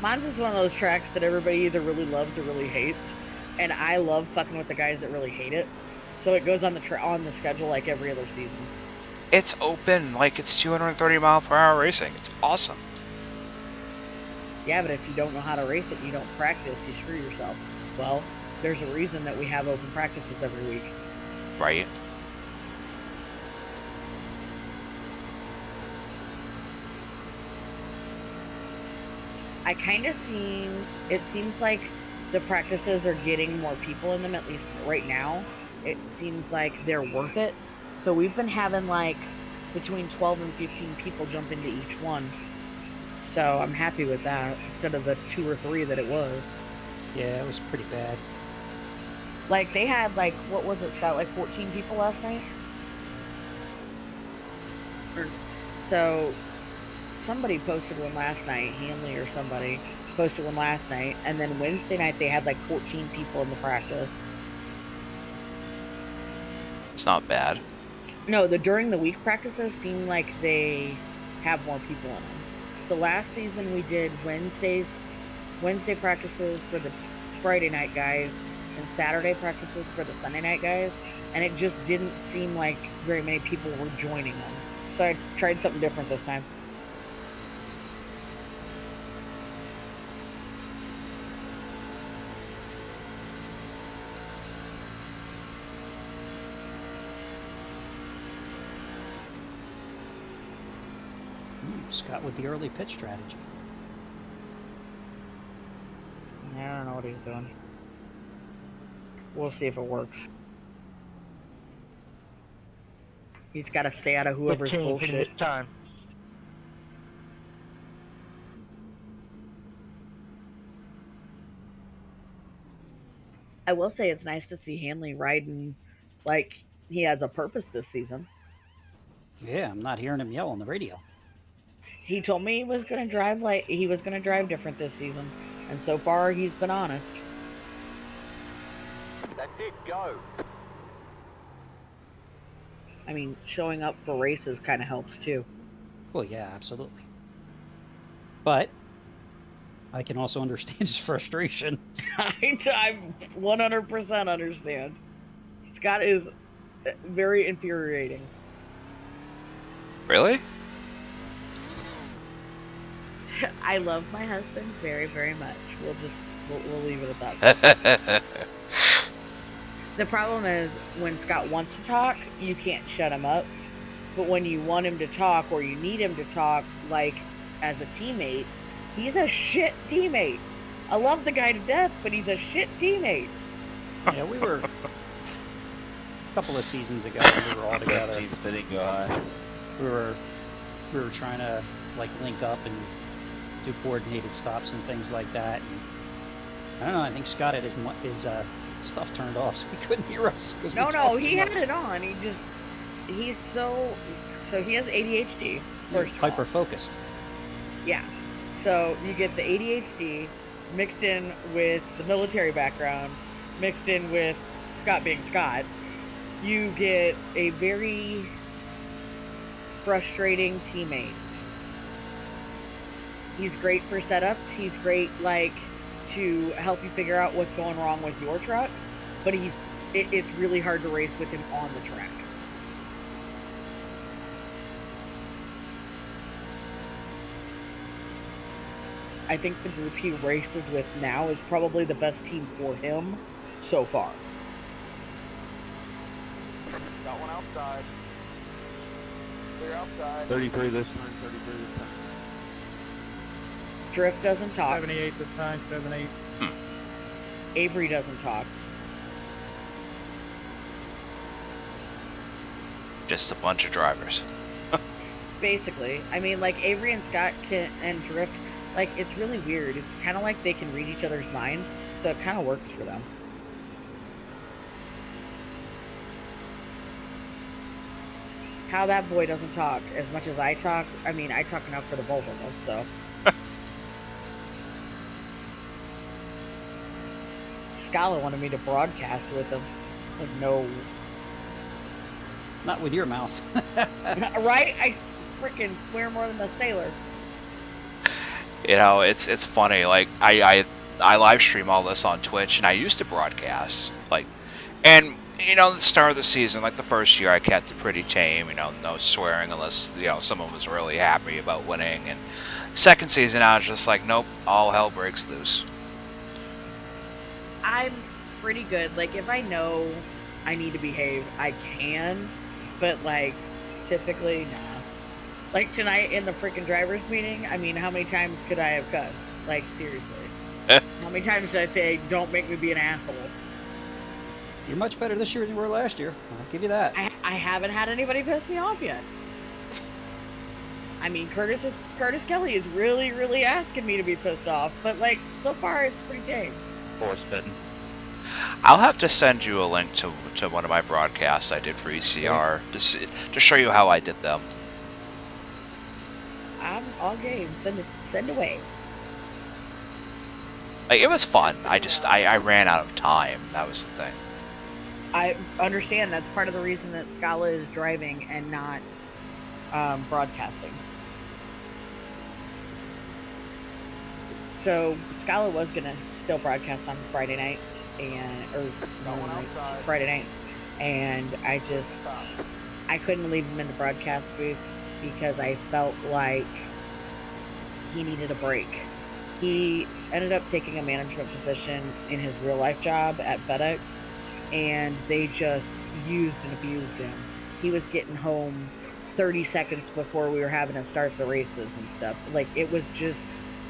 Monza's one of those tracks that everybody either really loves or really hates, and I love fucking with the guys that really hate it. So it goes on the schedule like every other season. It's open, like it's 230 mile per hour racing. It's awesome. Yeah, but if you don't know how to race it, you don't practice, you screw yourself. Well, there's a reason that we have open practices every week. Right? I kind of it seems like the practices are getting more people in them, at least right now. It seems like they're worth it. So we've been having like between 12 and 15 people jump into each one. So I'm happy with that instead of the 2 or 3 that it was. Yeah, it was pretty bad. Like they had like, what was it, Scott, like 14 people last night? So somebody posted one last night, Hanley or somebody posted one last night, and then Wednesday night they had like 14 people in the practice. It's not bad. No, during the week practices seem like they have more people in them. So last season we did Wednesday practices for the Friday night guys and Saturday practices for the Sunday night guys, and it just didn't seem like very many people were joining them. So I tried something different this time. Scott with the early pitch strategy. I don't know what he's doing. We'll see if it works. He's got to stay out of whoever's bullshit. This time. I will say it's nice to see Hanley riding like he has a purpose this season. Yeah, I'm not hearing him yell on the radio. He told me he was going to drive different this season, and so far he's been honest. That's it, go. I mean, showing up for races kind of helps too. Well, yeah, absolutely. But I can also understand his frustration. I 100% understand. Scott is very infuriating. Really? I love my husband very, very much. We'll leave it at that. The problem is when Scott wants to talk, you can't shut him up. But when you want him to talk or you need him to talk, like as a teammate, he's a shit teammate. I love the guy to death, but he's a shit teammate. Yeah, we were a couple of seasons ago. We were all together. We were trying to like link up and do coordinated stops and things like that. And I don't know. I think Scott had his stuff turned off, so he couldn't hear us. No, he had it on. He's so he has ADHD. Hyper focused. Yeah. So you get the ADHD mixed in with the military background, mixed in with Scott being Scott. You get a very frustrating teammate. He's great for setups. He's great, like, to help you figure out what's going wrong with your truck, but it's really hard to race with him on the track. I think the group he races with now is probably the best team for him so far. Got one outside. Clear outside. 33 this time, 33 this time. Drift doesn't talk. 78 this time, 78. Avery doesn't talk. Just a bunch of drivers. Basically. I mean, like, Avery and Scott and Drift, like, it's really weird. It's kind of like they can read each other's minds, so it kind of works for them. How that boy doesn't talk as much as I talk, I mean, I talk enough for the both of us, so. Scala wanted me to broadcast with him. Like, no. Not with your mouth. Right? I freaking swear more than a sailor. You know, it's funny. Like I live stream all this on Twitch, and I used to broadcast. Like, and you know, the start of the season, like the first year, I kept it pretty tame. You know, no swearing unless someone was really happy about winning. And second season, I was just like, nope, all hell breaks loose. I'm pretty good. Like, if I know I need to behave, I can. But, like, typically, nah. Like, tonight in the freaking driver's meeting, I mean, how many times could I have cussed? Like, seriously. How many times did I say, don't make me be an asshole? You're much better this year than you were last year. I'll give you that. I haven't had anybody piss me off yet. I mean, Curtis Kelly is really, really asking me to be pissed off. But, like, so far, it's pretty tame. Force fitting. I'll have to send you a link to one of my broadcasts I did for ECR to show you how I did them. I'm all game. Send away. Like, it was fun. I ran out of time. That was the thing. I understand that's part of the reason that Scala is driving and not broadcasting. So Scala was gonna still broadcast on Friday night Friday night, and I couldn't leave him in the broadcast booth because I felt like he needed a break. He ended up taking a management position in his real life job at FedEx, and they just used and abused him. He was getting home 30 seconds before we were having to start the races and stuff. Like, it was just,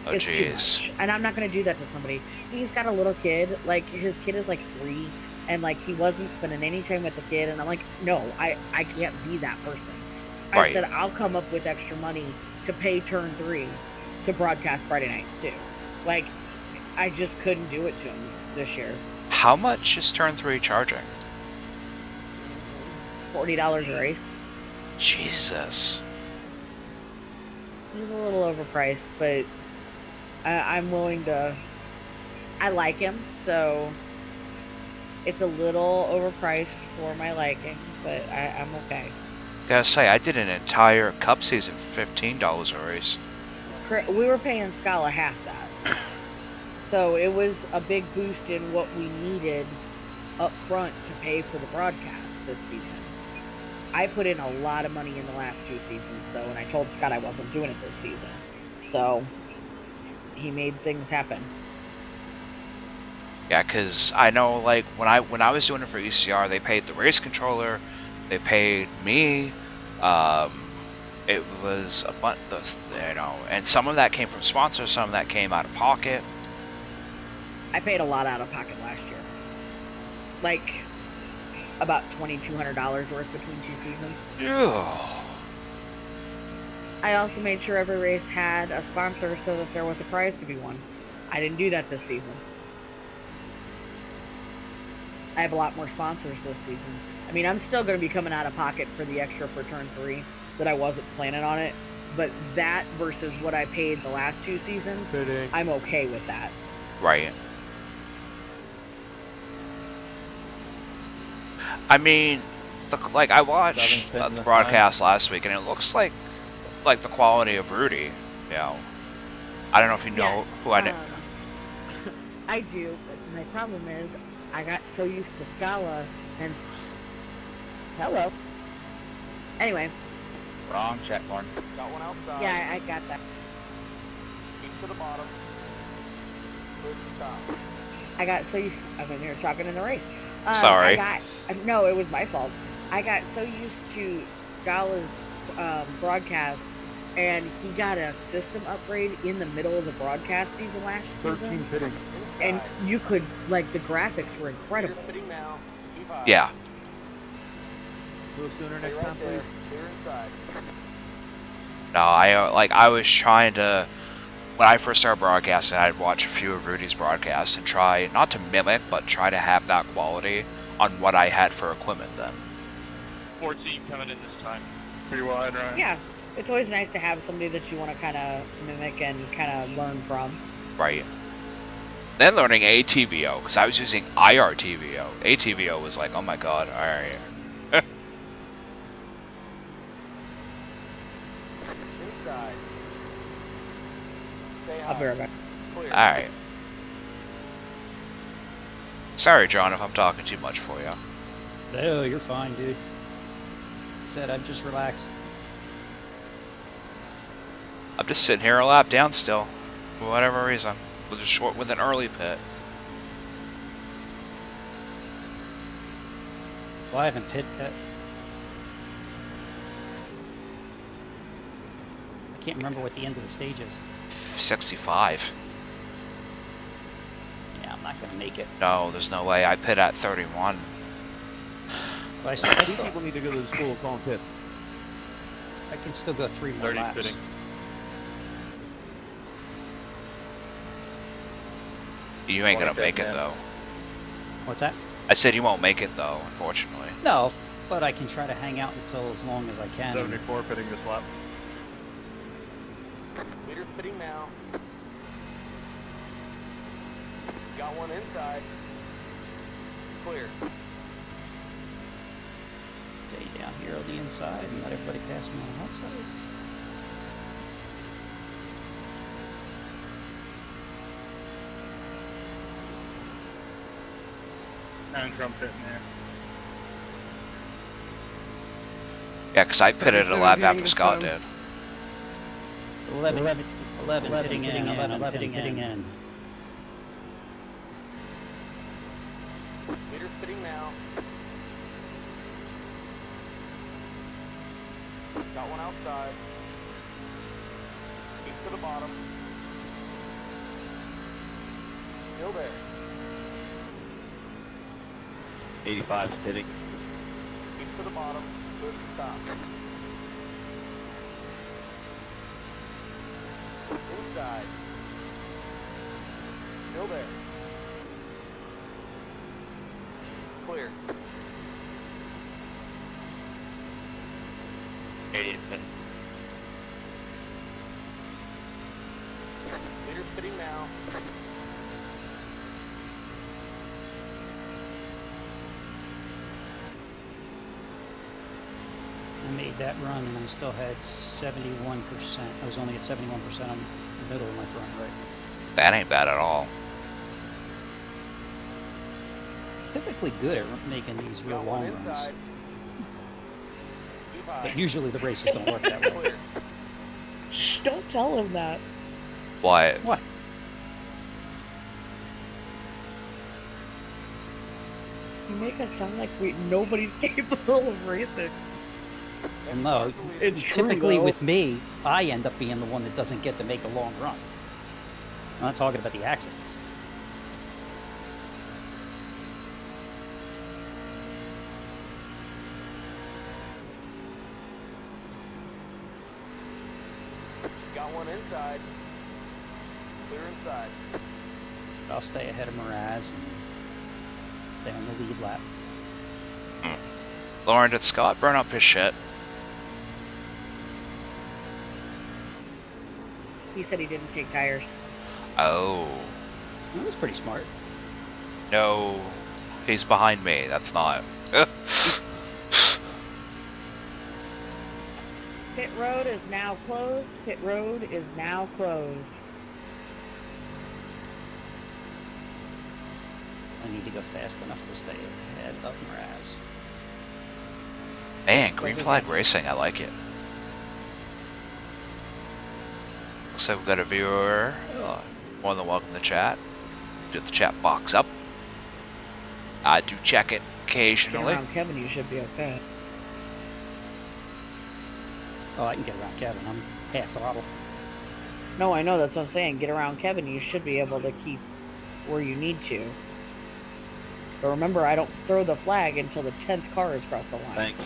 it's too much. And I'm not going to do that to somebody. He's got a little kid. Like, his kid is like 3, and like, he wasn't spending any time with the kid. And I'm like, no, I can't be that person. I said, I'll come up with extra money to pay turn 3 to broadcast Friday nights too. Like, I just couldn't do it to him this year. How much is turn 3 charging? $40 a race. Jesus. He's a little overpriced, but I'm willing to. I like him, so it's a little overpriced for my liking, but I'm okay. Gotta say, I did an entire cup season for $15 a race. We were paying Scala half that. So it was a big boost in what we needed up front to pay for the broadcast this season. I put in a lot of money in the last 2 seasons, though, and I told Scott I wasn't doing it this season. So he made things happen. Yeah, because I know, like, when I was doing it for ECR, they paid the race controller, they paid me. It was a bunch, you know, and some of that came from sponsors, some of that came out of pocket. I paid a lot out of pocket last year, like about $2,200 worth between 2 seasons. Yeah. I also made sure every race had a sponsor so that there was a prize to be won. I didn't do that this season. I have a lot more sponsors this season. I mean, I'm still going to be coming out of pocket for the extra for turn 3 that I wasn't planning on it, but that versus what I paid the last 2 seasons, I'm okay with that. Right. I mean, like, I watched the broadcast last week, and it looks like the quality of Rudy. You know, I don't know if you know who I know. I do, but my problem is I got so used to Scala and hello. Anyway. Wrong check mark. Got one outside. Yeah, I got that. Keep to the bottom. Push stop. I got so used. I was here talking in the race. Sorry. No, it was my fault. I got so used to Scala's broadcast, and he got a system upgrade in the middle of the broadcast season last 13 season. fitting. And you could, like, the graphics were incredible. Fitting now. Keep high. Yeah. A little sooner Stay next right time, there. please. Clear inside. No, I was trying to, when I first started broadcasting, I'd watch a few of Rudy's broadcasts and try, not to mimic, but try to have that quality on what I had for equipment then. 14 coming in this time. Pretty wide, right? Yeah, it's always nice to have somebody that you want to kind of mimic and kind of learn from. Right. Then learning ATVO, because I was using IRTVO. ATVO was like, oh my god, alright. Inside. Stay high. I'll be right back. Clear. Alright. Sorry, John, if I'm talking too much for you. No, you're fine, dude. Said I'm just relaxed. I'm just sitting here a lap down still, for whatever reason. With an early pit. Well, I haven't pit yet. I can't remember what the end of the stage is. 65. Yeah, I'm not gonna make it. No, there's no way. I pit at 31. But I Two still, people need to go to the school of calling pit. I can still go 3 more 30 laps. fitting. You ain't gonna make it though. What's that? I said you won't make it though, unfortunately. No, but I can try to hang out until as long as I can. 74 fitting this lap. Leader's fitting now. Got one inside. Clear. Stay down here on the inside and let everybody pass me on the outside. And drum pit in there. Yeah, because I pitted a lap after Scott did. 11 hitting in, 11 hitting in. Leader's fitting now. Got one outside. Keep to the bottom. Still there. 85 hitting. Keep to the bottom. Push stop. Inside. Still there. Clear. 80 fitting. Leader's fitting now. I made that run and I still had 71%. I was only at 71% on the middle of my front right. That ain't bad at all. typically good at making these real long runs. But usually the races don't work that way. Shh, don't tell him that. What? What? You make us sound like nobody's capable of racing. Well, no. It's true, Typically though. with me, I end up being the one that doesn't get to make a long run. I'm not talking about the accidents. Got one inside. Clear inside. I'll stay ahead of Mraz and stay on the lead lap. Lauren, did Scott burn up his shit? He said he didn't take tires. Oh. That was pretty smart. No. He's behind me. That's not. Pit road is now closed. Pit road is now closed. I need to go fast enough to stay ahead of Mraz. Man, green flag racing. I like it. Looks like we've got a viewer. More than welcome to chat. Do the chat box up. I do check it occasionally. Around Kevin, you should be okay. Oh, I can get around Kevin. I'm half throttle. No, I know, that's what I'm saying. Get around Kevin, you should be able to keep where you need to. But remember, I don't throw the flag until the 10th car has crossed the line. Thanks.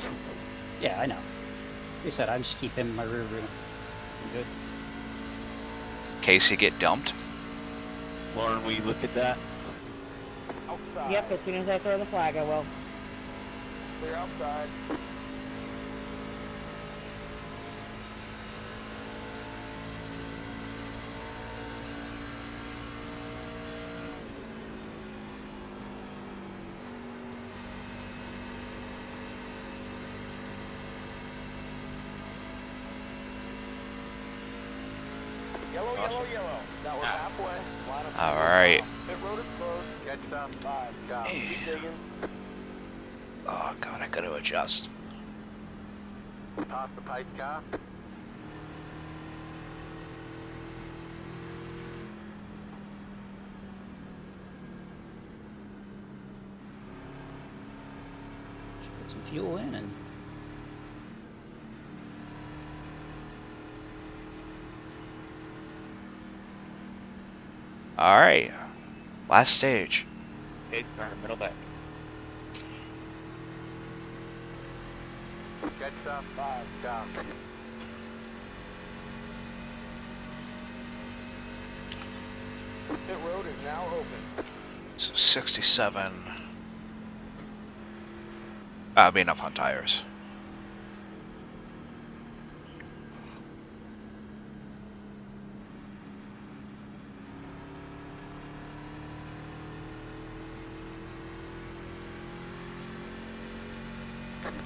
Yeah, I know. Like I said, I just keep him in my rear view. I'm good. In case you get dumped. Lauren, will you look at that? Outside. Yep, as soon as I throw the flag, I will. Clear outside. Yellow, yellow, yellow. Now we're halfway. Line up. All right. Pit road is closed. Catch stop 5. Job. Keep digging. Oh god, I gotta adjust. Toss the pipe car. Should put some fuel in and All right. Last stage. Stage car, middle deck. Catch stop 5. Job. Pit road is now open. So 67. Be enough on tires.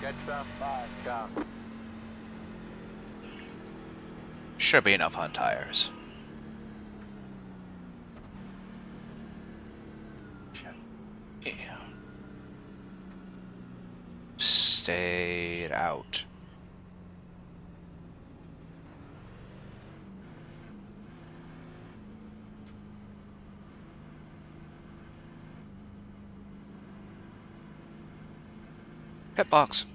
Catch stop 5. Job. Should be enough on tires. Yeah. Stayed out. Pit box.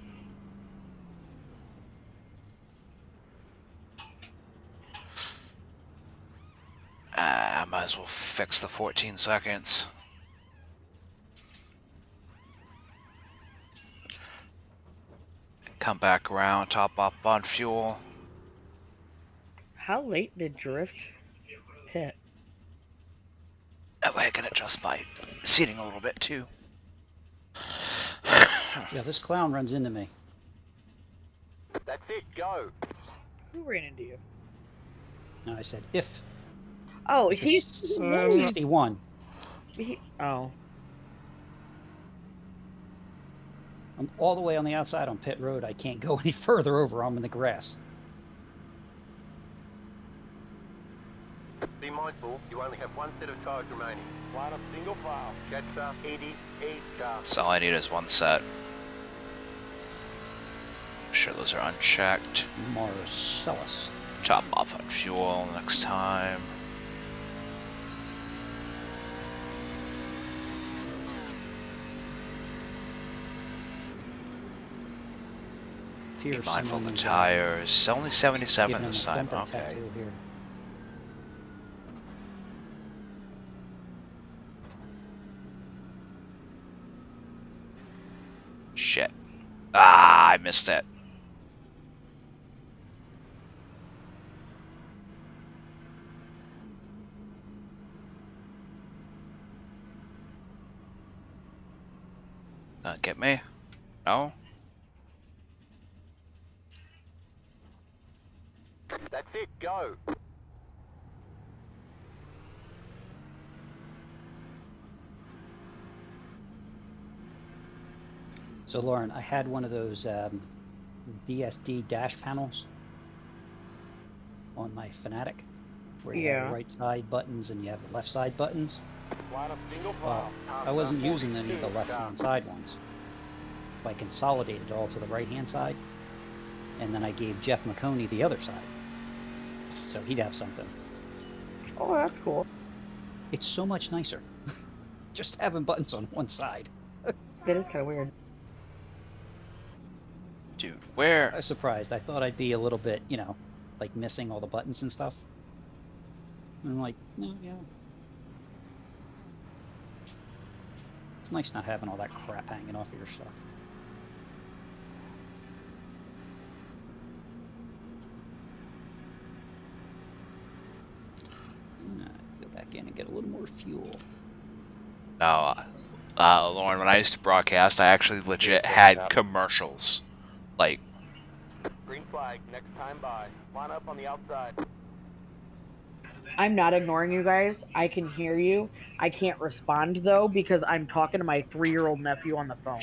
Might as well fix the 14 seconds. And come back around, top up on fuel. How late did Drift pit? That way I can adjust my seating a little bit too. yeah, this clown runs into me. That's it. Go. Who ran into you? No, I said if. Oh, It's the he's 61. Oh. I'm all the way on the outside on pit road. I can't go any further over. I'm in the grass. Be mindful. mindful, you only have one set of tires remaining. Line up single file. Jetstar 88 car. So all I need is one set. Make sure those are unchecked. Marcellus. Top off on fuel next time. Be Pearson mindful of the is, tires. Only 77 giving him this a time. bumper Okay. tattoo here. Shit. Ah, I missed it. Get me? No? That's it, go. So Lauren, I had one of those DSD dash panels on my Fanatic, where you have the right side buttons and you have the left side buttons. Line up single Well, file. I wasn't using any of the left-hand side ones. So I consolidated all to the right-hand side, and then I gave Jeff McConey the other side. So he'd have something. Oh, that's cool. It's so much nicer. Just having buttons on one side. That is kind of weird. Dude, where? I was surprised. I thought I'd be a little bit, you know, like missing all the buttons and stuff. And I'm like, no, yeah. It's nice not having all that crap hanging off of your stuff. Go back in and get a little more fuel. No, Lauren, when I used to broadcast, I actually legit had commercials. Like, Green flag, next time by. Line up on the outside. I'm not ignoring you guys. I can hear you. I can't respond though because I'm talking to my 3-year-old nephew on the phone,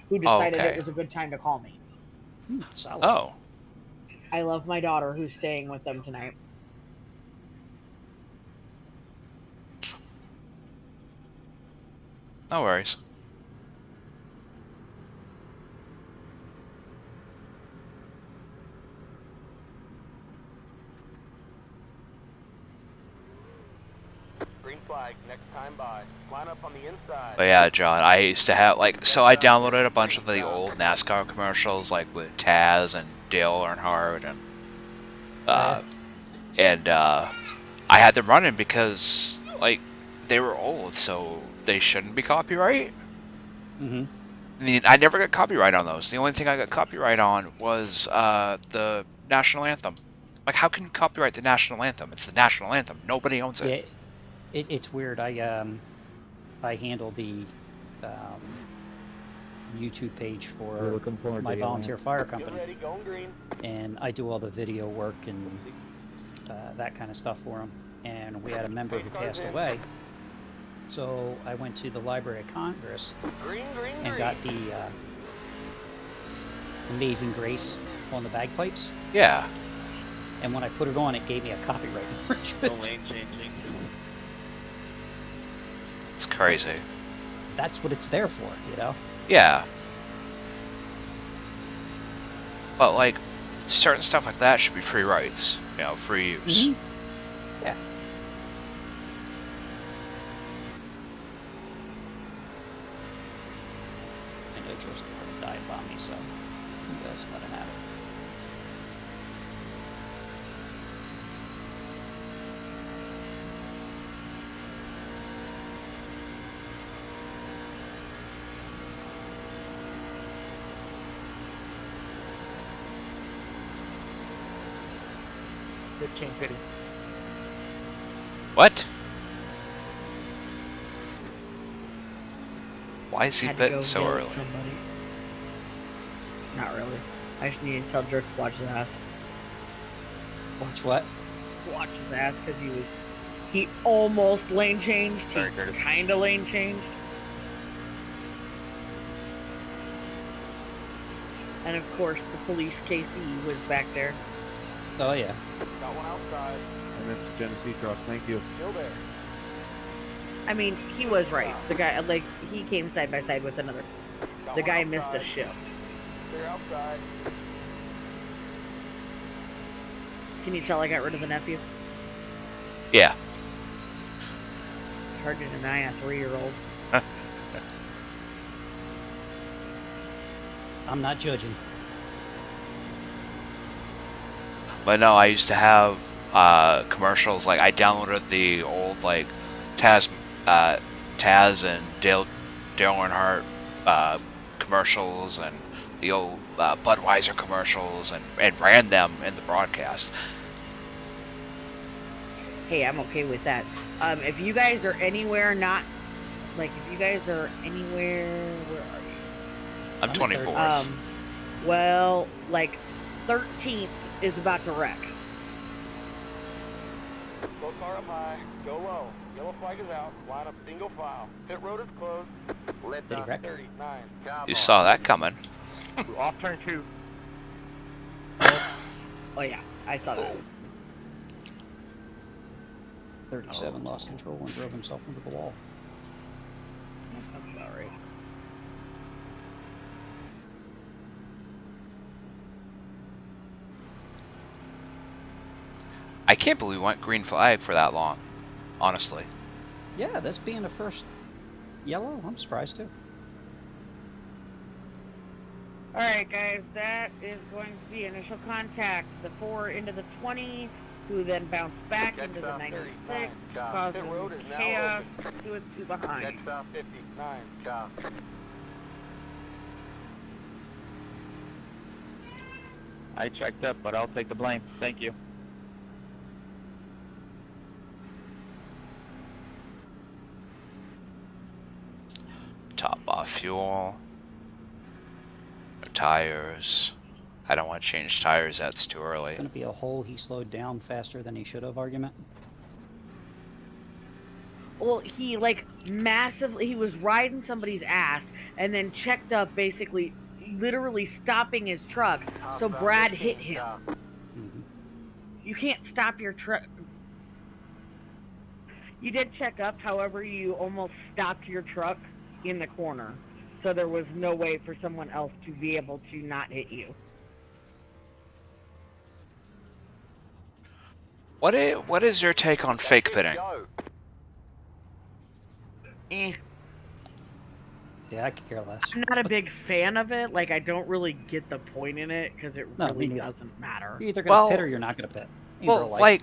who decided okay. it was a good time to call me. Solid. Oh. I love my daughter who's staying with them tonight. No worries. Green flag, next time by. Line up on the inside. But yeah, John, I used to have, like, so I downloaded a bunch of the old NASCAR commercials, like with Taz and Dale Earnhardt, and I had them running because, like, they were old, so they shouldn't be copyright. Mm-hmm. I mean, I never got copyright on those. The only thing I got copyright on was the national anthem. Like, how can you copyright the national anthem? It's the national anthem. Nobody owns it. Yeah, it's weird. I handle the YouTube page for my volunteer fire company, Get ready, going green. and I do all the video work and that kind of stuff for them. And we had a member who passed away, so I went to the Library of Congress and got the Amazing Grace on the bagpipes. Yeah. And when I put it on, it gave me a copyright infringement. It's crazy. That's what it's there for, you know? Yeah. But, like, certain stuff like that should be free rights. You know, free use. Mm-hmm. Yeah. I know Joe's gonna dive on me, so you guys let him have it. What? Why is he Had to betting go so get early? somebody. Not really. I just need to tell Dirk to watch his ass. Watch what? Watch his ass because he almost lane changed. Sorry, He Curtis. kind of lane changed. And of course, the police KC was back there. Oh, yeah. Got one outside. Mr. Genesee truck. Thank you. Still there. I mean, he was right. The guy, like, he came side by side with another. The guy missed a shift. They're outside. Can you tell I got rid of the nephew? Yeah. Hard to deny a 3-year-old. I'm not judging. But no, I used to have commercials. Like I downloaded the old like Taz and Dale Earnhardt commercials and the old Budweiser commercials and ran them in the broadcast. Hey, I'm okay with that. If you guys are anywhere not, like, if you guys are anywhere, where are you? I'm 24th. Well, like, 13th is about to wreck. Slow car up high. Go low. Yellow flag is out. Line up single file. Pit road is closed. Let Did he wreck? 39. Job You on. saw that coming. Off turn 2. Oh yeah, I saw that. 37 lost control and drove himself into the wall. That sounds about right. I can't believe we went green flag for that long. Honestly. Yeah, that's being the first yellow. I'm surprised too. Alright guys, that is going to be initial contact. The 4 into the 20, who then bounced back into the 96, causing chaos to its 2 behind. Next stop 59. Job. I checked up, but I'll take the blame. Thank you. Top off fuel. No tires. I don't want to change tires, that's too early. Going to be a whole he slowed down faster than he should have argument. Well, he, like, massively, he was riding somebody's ass and then checked up, basically, literally stopping his truck, so Brad hit him. Mm-hmm. You can't stop your truck. You did check up, however, you almost stopped your truck in the corner, so there was no way for someone else to be able to not hit you. What is your take on fake pitting? Eh. Yeah, I could care less. I'm not a big fan of it. Like, I don't really get the point in it, because it No, really me neither. doesn't matter. You're either going to pit or you're not going to pit. In real Well, life.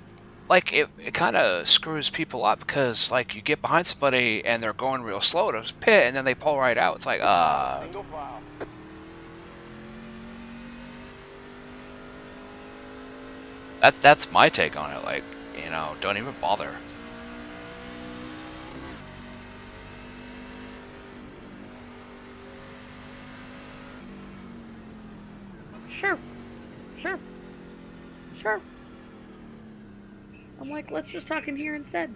like it kind of screws people up because like you get behind somebody and they're going real slow to pit and then they pull right out. It's like Single file. that's my take on it. Like, you know, don't even bother. Sure. Sure. Sure. I'm like, let's just talk in here instead.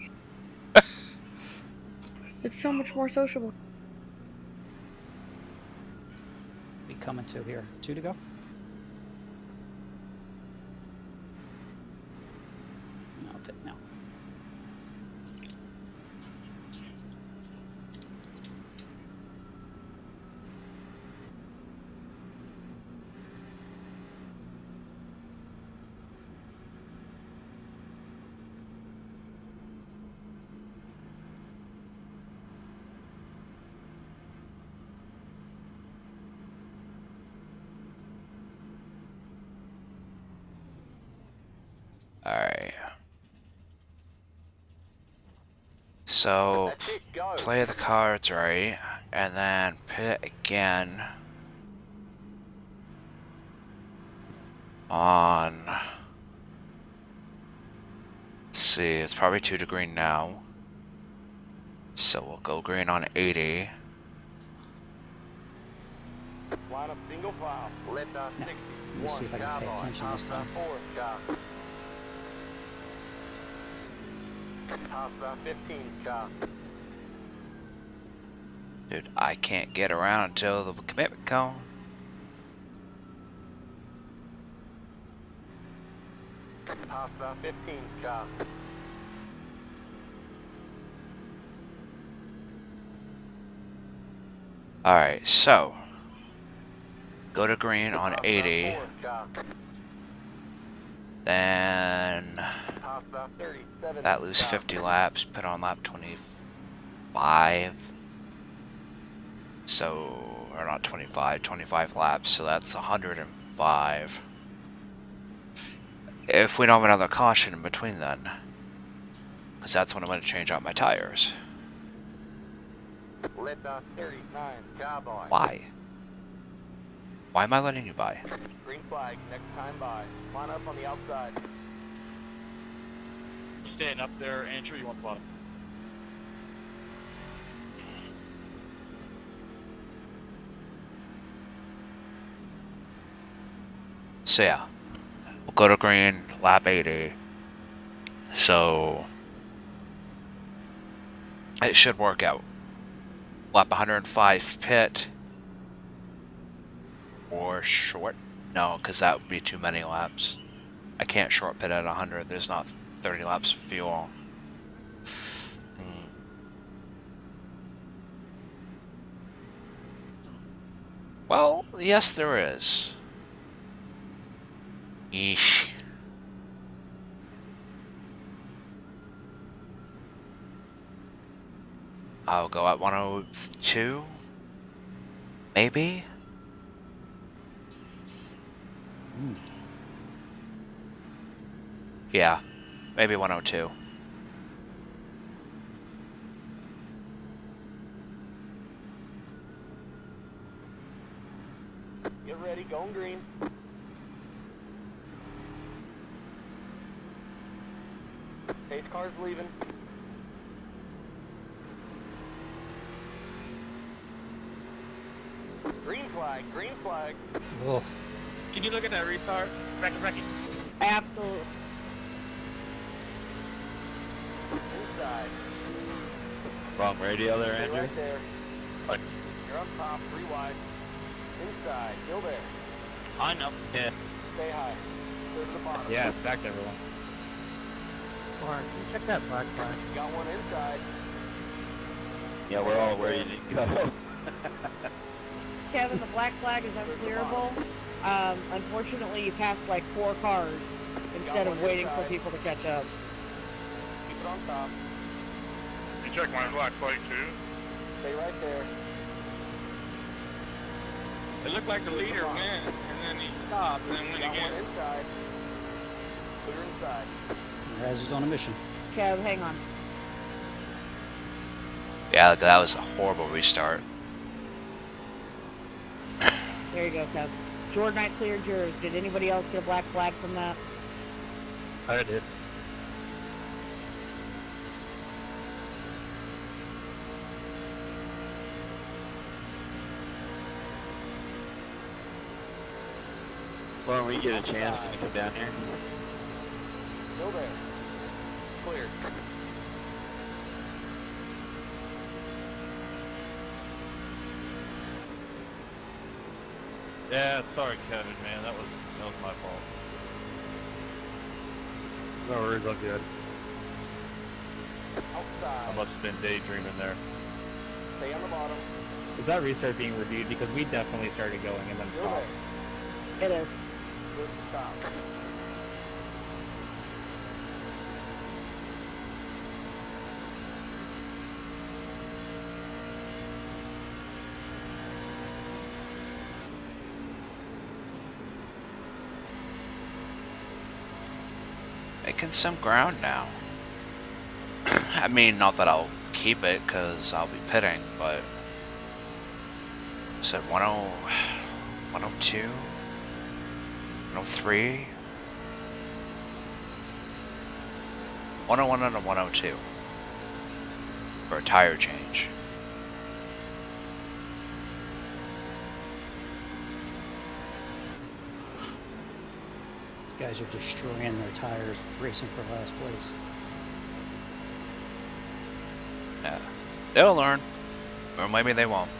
It's so much more sociable. Be coming to here. 2 to go. I'll pit now. Alright. So, play the cards right, and then pit again on... Let's see, it's probably 2 to green now. So we'll go green on 80. Line up single file. Let Now, let me see if I can pay attention this time. 4. Job. Top stop 15. Job. Dude, I can't get around until the commitment cone. Top stop 15. Job. Alright, so go to green on Top 80, about 4, Chop. then Top about 37. that lose Chop. 50 laps, put on lap 25. So, or not 25, 25 laps, so that's 105. If we don't have another caution in between then, because that's when I'm going to change out my tires. Lit dot 39. Job on. Why? Why am I letting you by? Green flag. Next time by. Line up on the outside. Staying up there, Andrew, you want the bottom? So yeah, we'll go to green, lap 80. So it should work out. Lap 105 pit. Or short. No, because that would be too many laps. I can't short pit at 100. There's not 30 laps of fuel. Well, yes, there is. Yeesh. I'll go at 102. Maybe? Yeah, maybe 102. Get ready. Going green. Pace car's leaving. Green flag. Green flag. Oh, Can you look at that restart? Becky. Absolutely. Inside. Wrong radio there, Stay Andrew. right there. What? You're up top. 3 wide. Inside. Still there. I know. Yeah. Stay high. Clear to the bottom. Yeah, it's back to everyone. Lauren, can you check that black flag? Got one inside. Yeah, we're all where you need to go. Kevin, the black flag is unclearable. Unfortunately, you passed like 4 cars instead of waiting for people to catch up. Keep it on top. You check my black flag too? Stay right there. It looked like the leader went, and then he stopped, and then went Got again. one inside. Clear inside. Raz is on a mission. Kev, hang on. Yeah, that was a horrible restart. There you go, Kev. Jordan, I cleared yours. Did anybody else get a black flag from that? I did. Well, we get a chance when you come down here. Still there. Clear. Yeah, sorry, Kevin, man. That was my fault. No worries, I'm good. I Outside. must have been daydreaming there. Stay on the bottom. Is that restart being reviewed? Because we definitely started going and then Still stopped. there. It is. Good stop. Making some ground now. I mean, not that I'll keep it, because I'll be pitting, but... I said 10, 102, 103, 101 and a 102 for a tire change. These guys are destroying their tires, racing for last place. Yeah, they'll learn, or maybe they won't.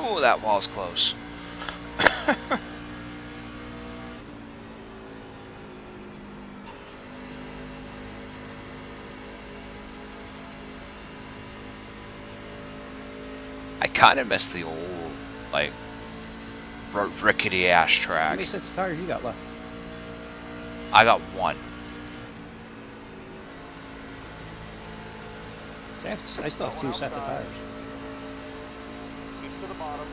Ooh, that wall's close. I kind of miss the old, like, rickety ash How track. many sets of tires you got left? I got one. See, I still have 2 sets of tires. Keep to the bottom.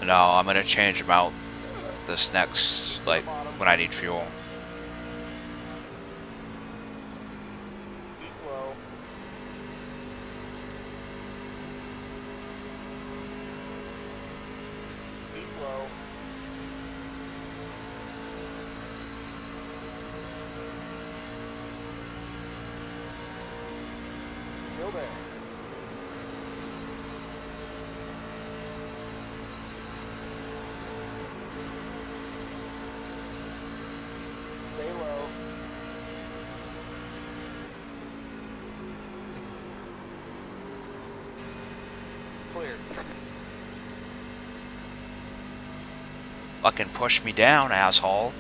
No, I'm gonna change them out this next, like, when I need fuel. Keep low. Keep low. Still there. Stay low. Clear. Fucking push me down, asshole.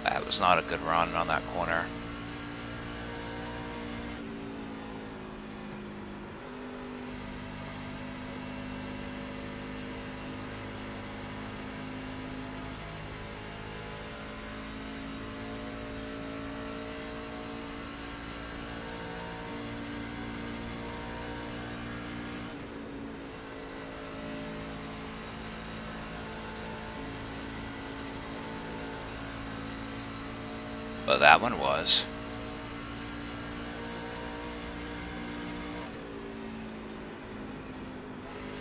That was not a good run on that corner. But that one was.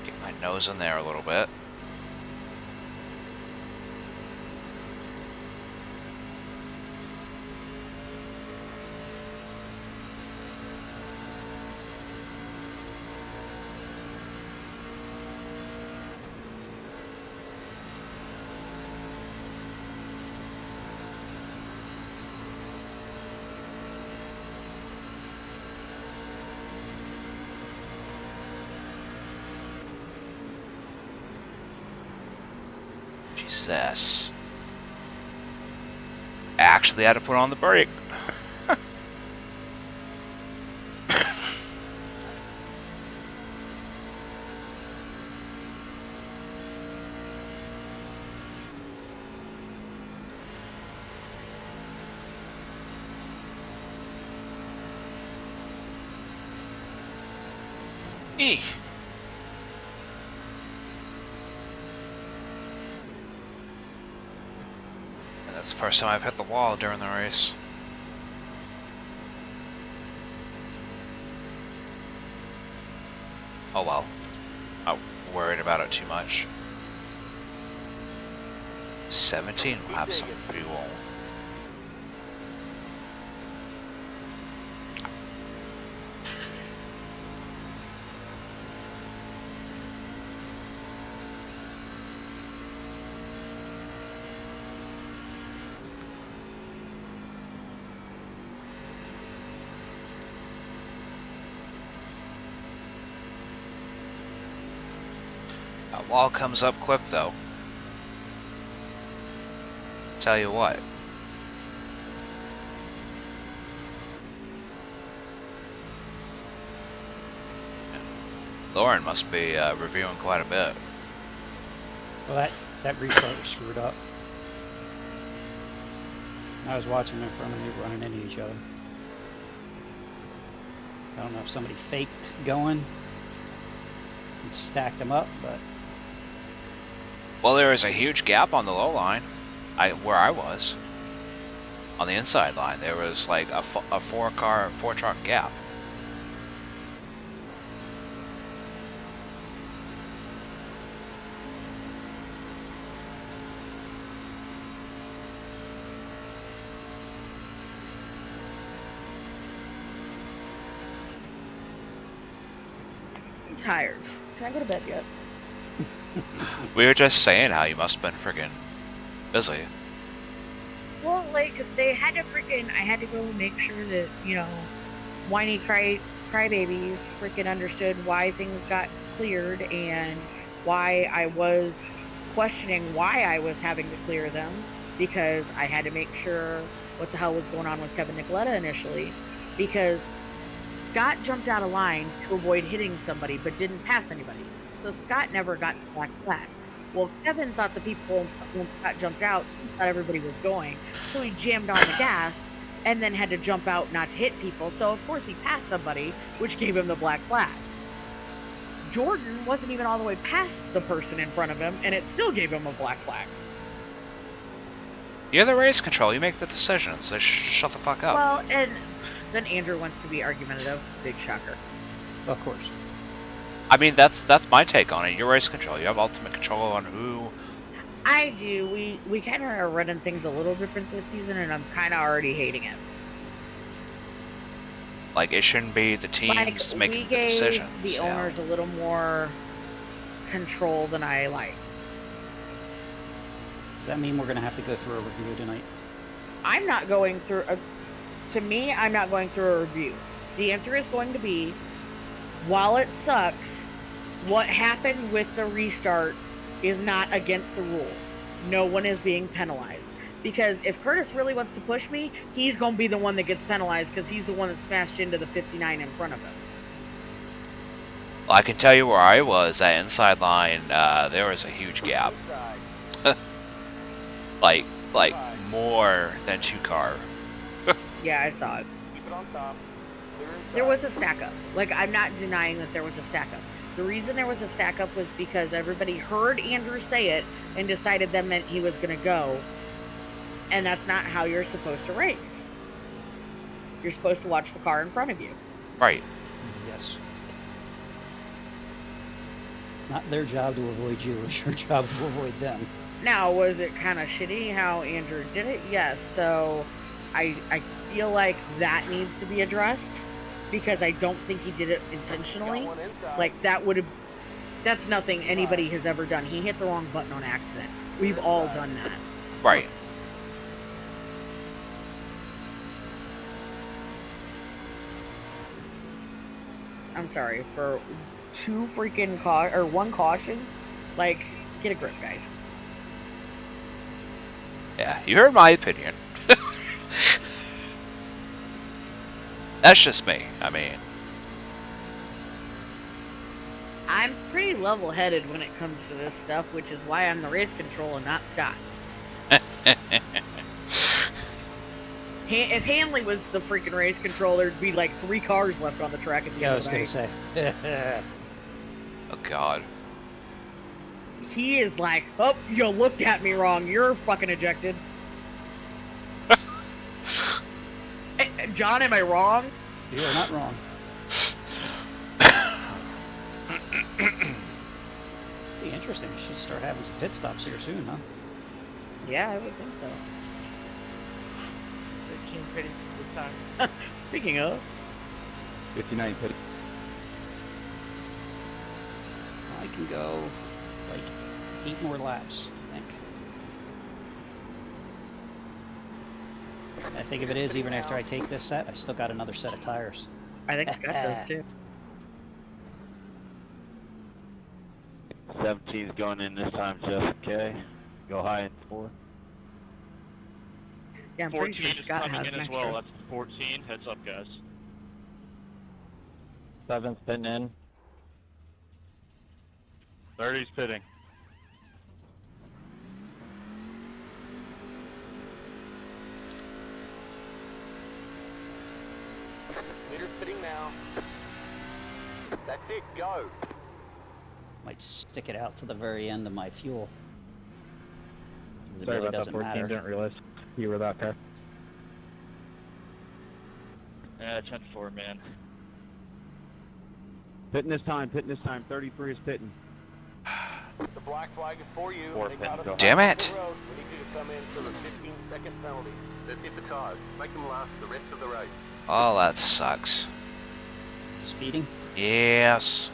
Get my nose in there a little bit. Jesus. Actually had to put on the brake. Eek. And that's the first time I've hit the wall during the race. Oh well. Not worried about it too much. 17 will have some fuel. That wall comes up quick though. Tell you what. Lauren must be reviewing quite a bit. Well, that restart was screwed up. I was watching them in front of me running into each other. I don't know if somebody faked going and stacked them up, but Well, there is a huge gap on the low line, where I was. On the inside line, there was like a four truck gap. I'm tired. Can I go to bed yet? We were just saying how you must have been friggin' busy. Well, like, they had to I had to go make sure that, you know, whiny crybabies freaking understood why things got cleared and why I was questioning why I was having to clear them, because I had to make sure what the hell was going on with Kevin Nicoletta initially, because Scott jumped out of line to avoid hitting somebody but didn't pass anybody. So Scott never got the black flag. Well, Kevin thought the people, when Scott jumped out, he thought everybody was going. So he jammed on the gas and then had to jump out not to hit people. So, of course, he passed somebody, which gave him the black flag. Jordan wasn't even all the way past the person in front of him, and it still gave him a black flag. You're the race control. You make the decisions. They shut the fuck up. Well, and then Andrew wants to be argumentative. Big shocker. Of course. I mean, that's my take on it. You're race control. You have ultimate control on who. I do. We kind of are running things a little different this season, and I'm kind of already hating it. Like, it shouldn't be the teams making the decisions. The owners a little more control than I like. Does that mean we're going to have to go through a review tonight? I'm not going through to me, I'm not going through a review. The answer is going to be, while it sucks, what happened with the restart is not against the rules. No one is being penalized. Because if Curtis really wants to push me, he's going to be the one that gets penalized because he's the one that smashed into the 59 in front of him. Well, I can tell you where I was at inside line. There was a huge gap. like more than 2 car. Yeah, I saw it. There was a stack up. Like, I'm not denying that there was a stack up. The reason there was a stack up was because everybody heard Andrew say it and decided that meant he was going to go. And that's not how you're supposed to race. You're supposed to watch the car in front of you. Right. Yes. Not their job to avoid you, it's your job to avoid them. Now, was it kind of shitty how Andrew did it? Yes. So I feel like that needs to be addressed because I don't think he did it intentionally. Like, that's nothing anybody has ever done. He hit the wrong button on accident. We've all done that. Right. I'm sorry, for 2 freaking one caution, like, get a grip, guys. Yeah, you heard my opinion. That's just me. I mean, I'm pretty level-headed when it comes to this stuff, which is why I'm the race control and not Scott. If Hanley was the freaking race control, there'd be like 3 cars left on the track at the end of the night. I was going to say. oh god. He is like, oh, you looked at me wrong. You're fucking ejected. John, am I wrong? You are not wrong. Be interesting. You should start having some pit stops here soon, huh? Yeah, I would think so. 13 pitting this time. Speaking of. 59 pitting. I can go like 8 more laps, I think. I think if it is, even after I take this set, I still got another set of tires. I think Scott does too. 17's going in this time, Jeff. Okay. Go high in 4. Yeah, I'm pretty sure Scott has in an as extra. well. That's 14. Heads up, guys. 7's pitting in. 30's pitting. Leader's pitting now. That's it, go. Might stick it out to the very end of my fuel. It Sorry really about that, doesn't 14. matter. Didn't realize you were that fast. Yeah, 10-4, man. Pitting this time, 33 is pitting. The black flag is for you. Four They pins, got us go. Damn on it. the road. We need you to come in for the 15-second penalty. Let's hit the cars. Make them last the rest of the race. Oh, that sucks. Speeding? Yes.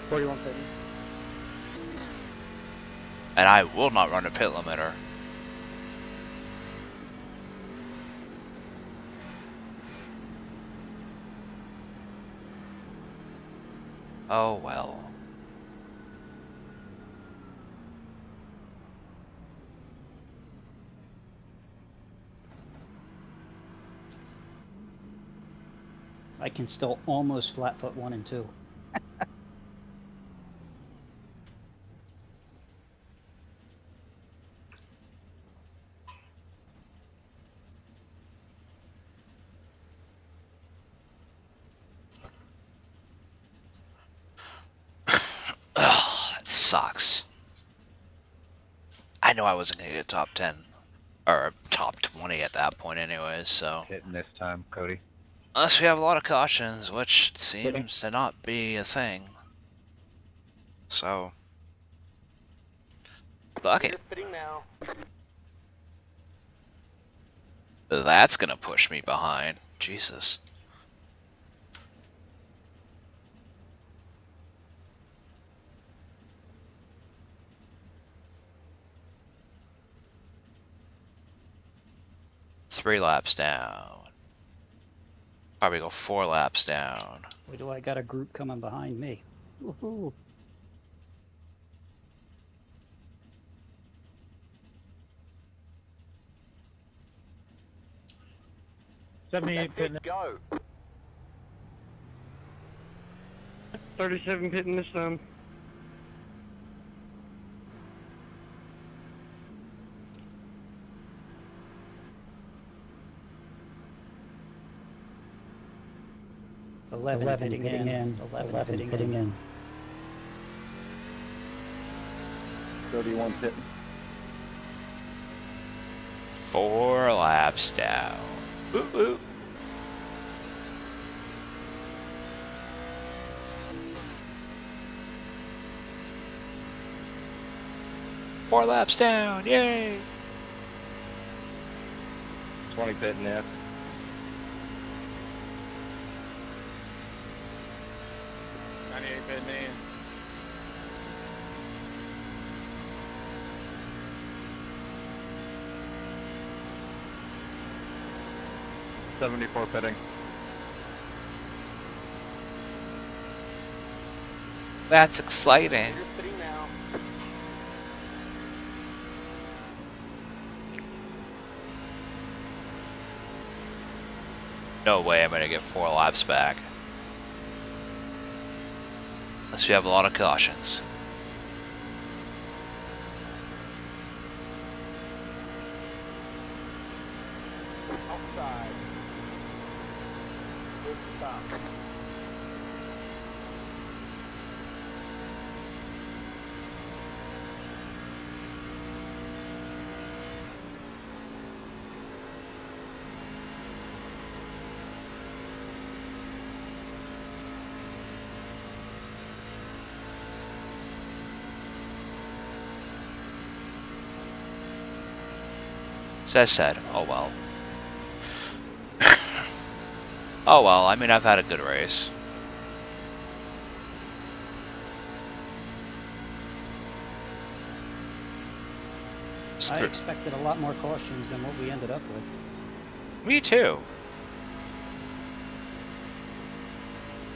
41 pitting. And I will not run a pit limiter. Oh well. I can still almost flat foot 1 and 2. Ugh, that sucks. I know I wasn't gonna get top 10 or top 20 at that point, anyways. So Hitting this time, Cody. unless we have a lot of cautions, which seems to not be a thing. So fuck it. Pitting now. That's gonna push me behind. Jesus. Three laps down. Probably go 4 laps down. Why do I got a group coming behind me? Woohoo! Go. 37 pitting this time. Eleven pitting in. 11 pitting in. 31 pitting. 4 laps down. Woo woo. Four laps down, yay! 20 pitting in. Pitting in. $74 pitting. That's exciting. Pitting now. No way I'm gonna get 4 laps back. Unless we have a lot of cautions. Outside. Good stop. So I said, oh well. Oh well, I mean, I've had a good race. I expected a lot more cautions than what we ended up with. Me too.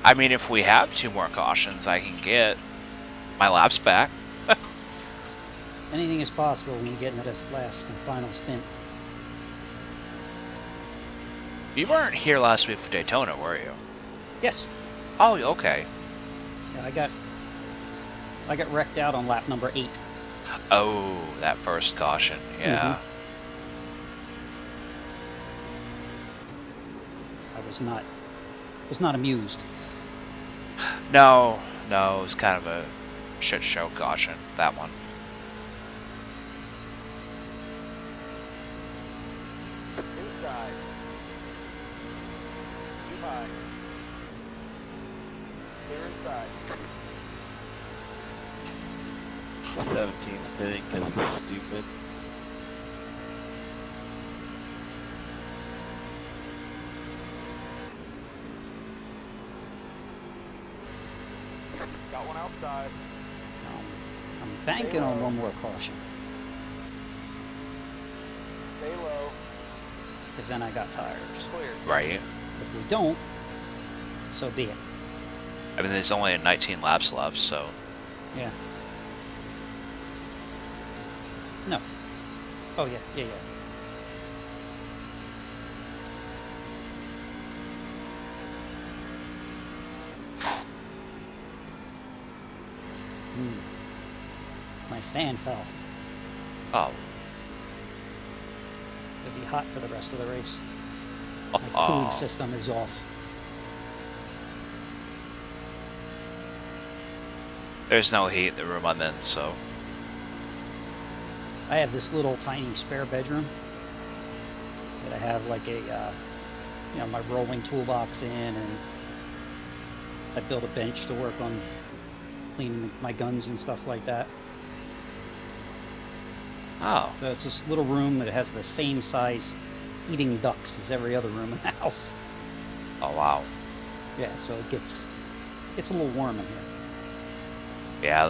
I mean, if we have 2 more cautions, I can get my laps back. Anything is possible when you get into this last and final stint. You weren't here last week for Daytona, were you? Yes. Oh, okay. Yeah, I got wrecked out on lap number 8. Oh, that first caution, yeah. I was not amused. No, it was kind of a shit show caution, that one. Inside. Keep high. Clear inside. 17 pitting because it's stupid. Got one outside. I'm banking on one more caution. Stay low. Because then I got tires. Clear. Right. If we don't, so be it. I mean, there's only 19 laps left, so. Yeah. No. Oh, yeah, yeah, yeah. My fan fell. Oh. It'll be hot for the rest of the race. My cooling system is off. There's no heat in the room I'm in, so. I have this little tiny spare bedroom that I have like a, you know, my rolling toolbox in, and I built a bench to work on cleaning my guns and stuff like that. Oh. So it's this little room that has the same size heating ducts as every other room in the house. Oh, wow. Yeah, so it gets a little warm in here. Yeah,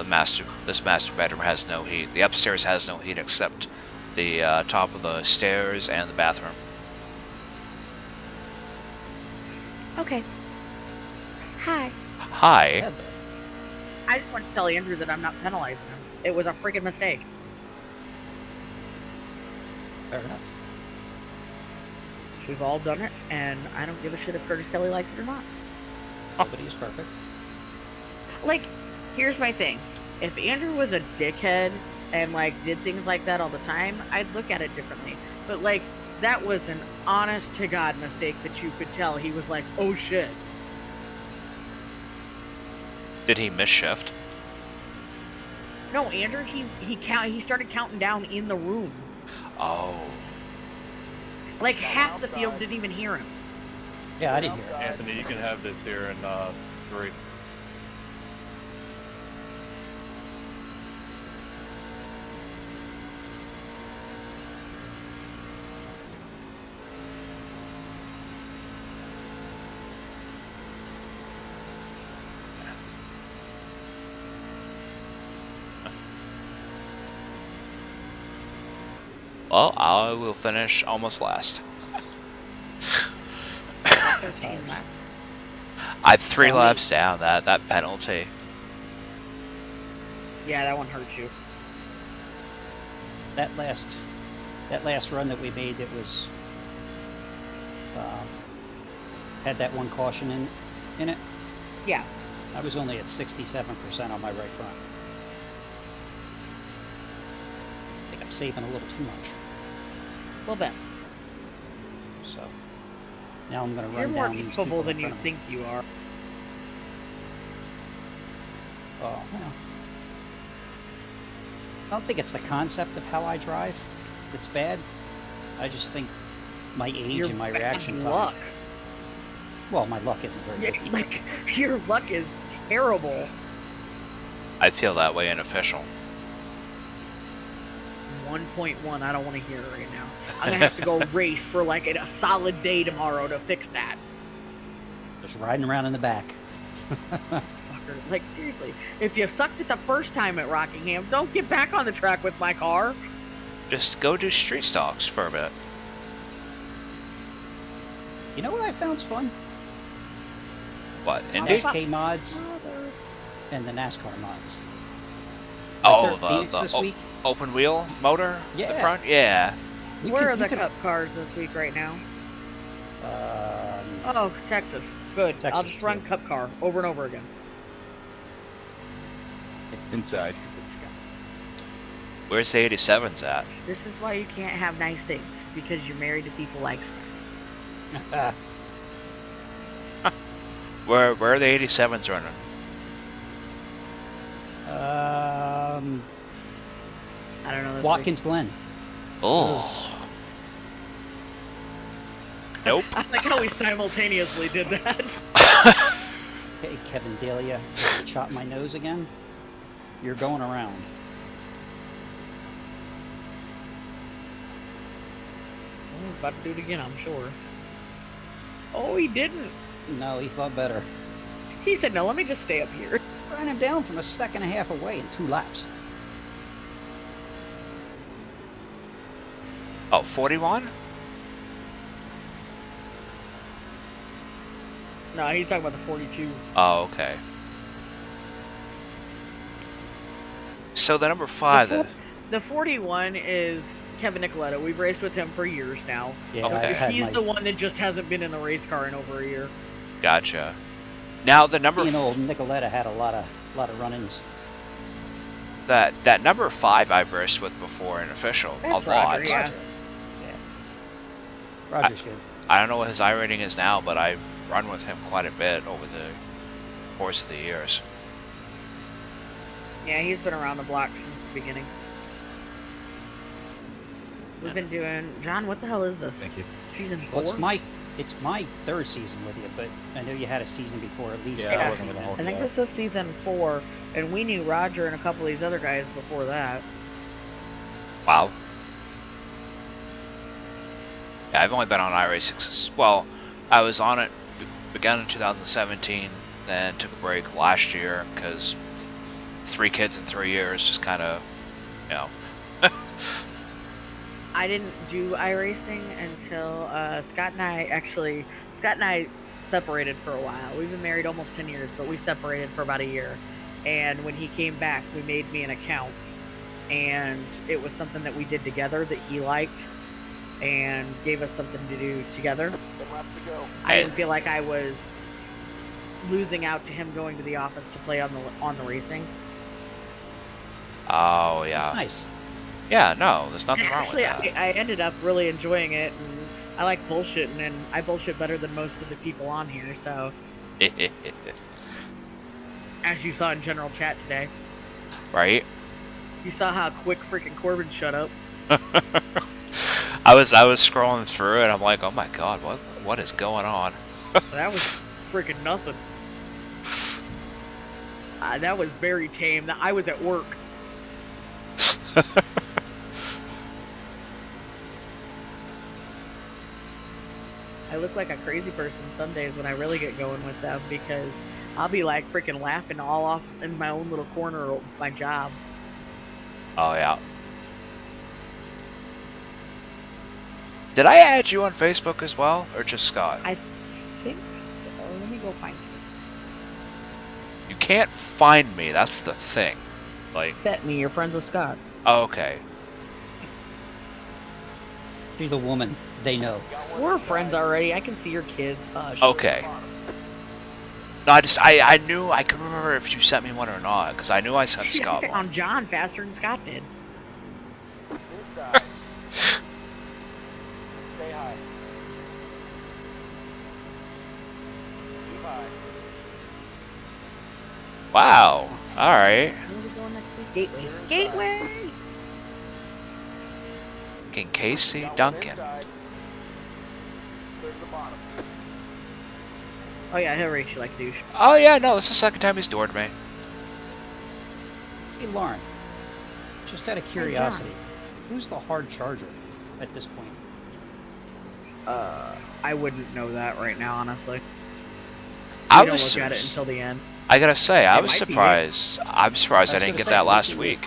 this master bedroom has no heat. The upstairs has no heat except the top of the stairs and the bathroom. Okay. Hi. Hi. I just want to tell Andrew that I'm not penalizing him. It was a freaking mistake. Fair enough. We've all done it, and I don't give a shit if Curtis Kelly likes it or not. Nobody's perfect. Like, here's my thing. If Andrew was a dickhead and, like, did things like that all the time, I'd look at it differently. But, like, that was an honest-to-God mistake that you could tell. He was like, oh, shit. Did he miss shift? No, Andrew, he started counting down in the room. Oh. Like, half the field didn't even hear him. Yeah, I didn't hear it. Anthony, you can have this here in 3. Well, I will finish almost last. 13 laps. I'm 3 laps down. That penalty. Yeah, that one hurt you. That last run that we made, that was had that one caution in it. Yeah. I was only at 67% on my right front. I think I'm saving a little too much. A little bit. So now I'm going to You're run more down these capable people than in you front of me. think you are. Oh, well. I don't think it's the concept of how I drive that's bad. I just think my age and my reaction time. Luck. Well, my luck isn't very good. Like, your luck is terrible. I feel that way in official. 1.1, I don't want to hear it right now. I'm going to have to go race for like a solid day tomorrow to fix that. Just riding around in the back. Fucker. Like, seriously, if you sucked it the first time at Rockingham, don't get back on the track with my car. Just go do street stocks for a bit. You know what I found's fun? What, Indy? SK mods and the NASCAR mods. Oh, Phoenix this week. Open wheel motor? Yeah. The front? Yeah. Where are the cup cars this week right now? Oh, Texas. Good. Texas, I'll just run cup car over and over again. Inside. Where's the 87s at? This is why you can't have nice things, because you're married to people like stuff. Where are the 87s running? I don't know. Watkins Glen. Oh. Nope. I like how we simultaneously did that. Okay, Kevin Dahlia, chop my nose again. You're going around. Oh, about to do it again, I'm sure. Oh, he didn't. No, he thought better. He said, no, let me just stay up here. ran him down from a second and a half away in 2 laps. Oh, 41? No, he's talking about the 42. Oh, okay. So the number 5. The 41 is Kevin Nicoletto. We've raced with him for years now. Yeah, Okay. I've had He's my... the one that just hasn't been in the race car in over a year. Gotcha. Now the number You know, Nicoletta had a lot of run-ins. that number 5 I've raced with before in official That's a lot. Roger, yeah. Roger. Yeah. Roger's good. I don't know what his I rating is now, but I've run with him quite a bit over the course of the years. Yeah, he's been around the block since the beginning. We've been doing... John, what the hell is this? Thank you. Season 4? Well, it's my 3rd season with you, but I know you had a season before at least. Yeah, I wasn't with the whole I think this is season 4, and we knew Roger and a couple of these other guys before that. Wow. Yeah, I've only been on iRacing since, well, I was on it, began in 2017, then took a break last year because 3 kids in 3 years just kind of, you know. I didn't do iRacing until Scott and I separated for a while. We've been married almost 10 years, but we separated for about a year. And when he came back, we made me an account. And it was something that we did together that he liked and gave us something to do together. 10 laps to go. I didn't feel like I was losing out to him going to the office to play on the racing. Oh, yeah. That's nice. Yeah, no, there's nothing wrong with Actually, that. I ended up really enjoying it, and I like bullshitting, and I bullshit better than most of the people on here, so... As you saw in general chat today. Right? You saw how quick freaking Corbin shut up. I was scrolling through it, and I'm like, oh my god, what is going on? That was freaking nothing. That was very tame. I was at work. I look like a crazy person some days when I really get going with them because I'll be like freaking laughing all off in my own little corner of my job. Oh, yeah. Did I add you on Facebook as well, or just Scott? I think so. Let me go find you. You can't find me, that's the thing. Like, Bet me, you're friends with Scott. oh, okay. She's a woman. They know. We're friends already. I can see your kids. Okay. No, I knew, I could remember if you sent me one or not, because I knew I sent Shit, I Scott one. found John faster than Scott did. Inside. Stay high. Keep high. Wow, alright. Where are we going next week? Gateway. Gateway! King Casey Got one Duncan. inside. Clear the bottom. Oh yeah, he'll race you like a douche. Oh yeah, no, this is the second time he's doored me. Hey, Lauren. Just out of curiosity, who's the hard charger at this point? I wouldn't know that right now, honestly. I We don't was, look at it until the end. I gotta say, I It was might be. surprised. I'm surprised I I was didn't gonna get say, that it last might be. week.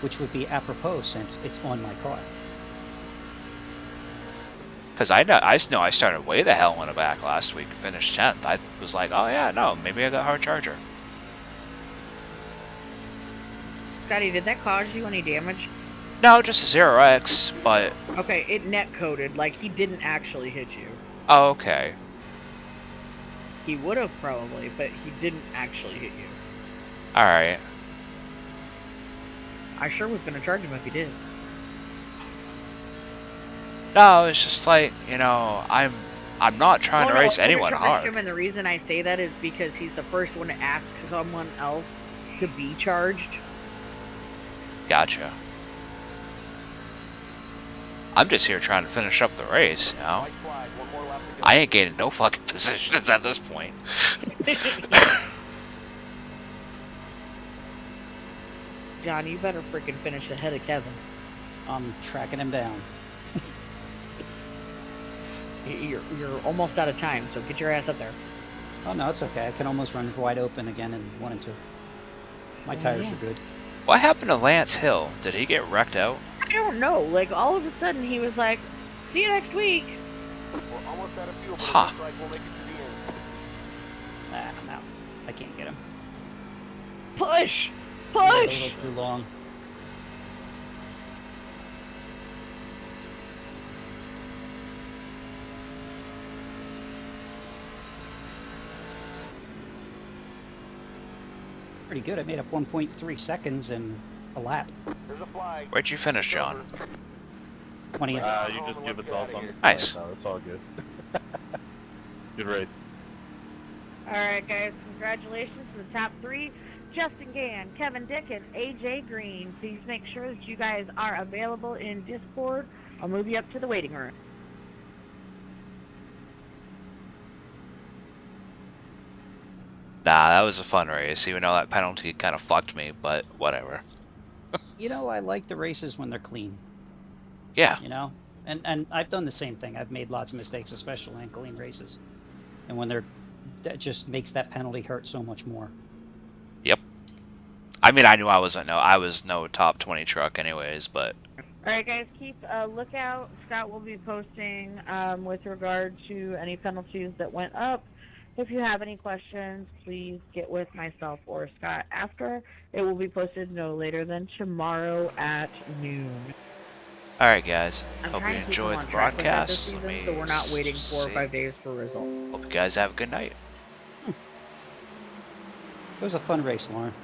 Which would be apropos since it's on my car. Because I know I started way the hell in the back last week and finished 10th. I was like, oh yeah, no, maybe I got hard charger. Scotty, did that cause you any damage? No, just a 0x, but Okay, it net coded, like he didn't actually hit you. oh, okay. He would have probably, but he didn't actually hit you. Alright. I sure was gonna charge him if he did. No, it's just like, you know, I'm not trying to race I would've anyone charged hard. him, and the reason I say that is because he's the first one to ask someone else to be charged. Gotcha. I'm just here trying to finish up the race, you know? White flag. One more lap to go. I ain't gaining no fucking positions at this point. John, you better freaking finish ahead of Kevin. I'm tracking him down. You're almost out of time, so get your ass up there. Oh no, it's okay. I can almost run wide open again in 1 and 2. My tires are good. What happened to Lance Hill? Did he get wrecked out? I don't know. Like, all of a sudden, he was like, see you next week. We're almost out of fuel, but Huh. it looks like we'll make it to the end. I'm out. I can't get him. Push! A Push! little too long. Pretty good. I made up 1.3 seconds in a lap. There's a flag. Where'd you finish, John? 20th. You just give us all something. Nice. No, it's all good. Good race. Alright, guys, congratulations to the top 3. Justin Gann, Kevin Dick, and AJ Green. Please make sure that you guys are available in Discord. I'll move you up to the waiting room. Nah, that was a fun race, even though that penalty kind of fucked me, but whatever. You know, I like the races when they're clean. Yeah. You know? And I've done the same thing. I've made lots of mistakes, especially in clean races. And when they're... that just makes that penalty hurt so much more. Yep. I mean, I knew I was no top 20 truck anyways, but... Alright, guys, keep a lookout. Scott will be posting with regard to any penalties that went up. If you have any questions, please get with myself or Scott after. It will be posted no later than tomorrow at noon. Alright, guys. I'm Hope you trying to keep enjoyed them the on track with that this broadcast. Let season, me so we're not waiting 4 or see. 5 days for results. Hope you guys have a good night. It was a fun race, Lauren.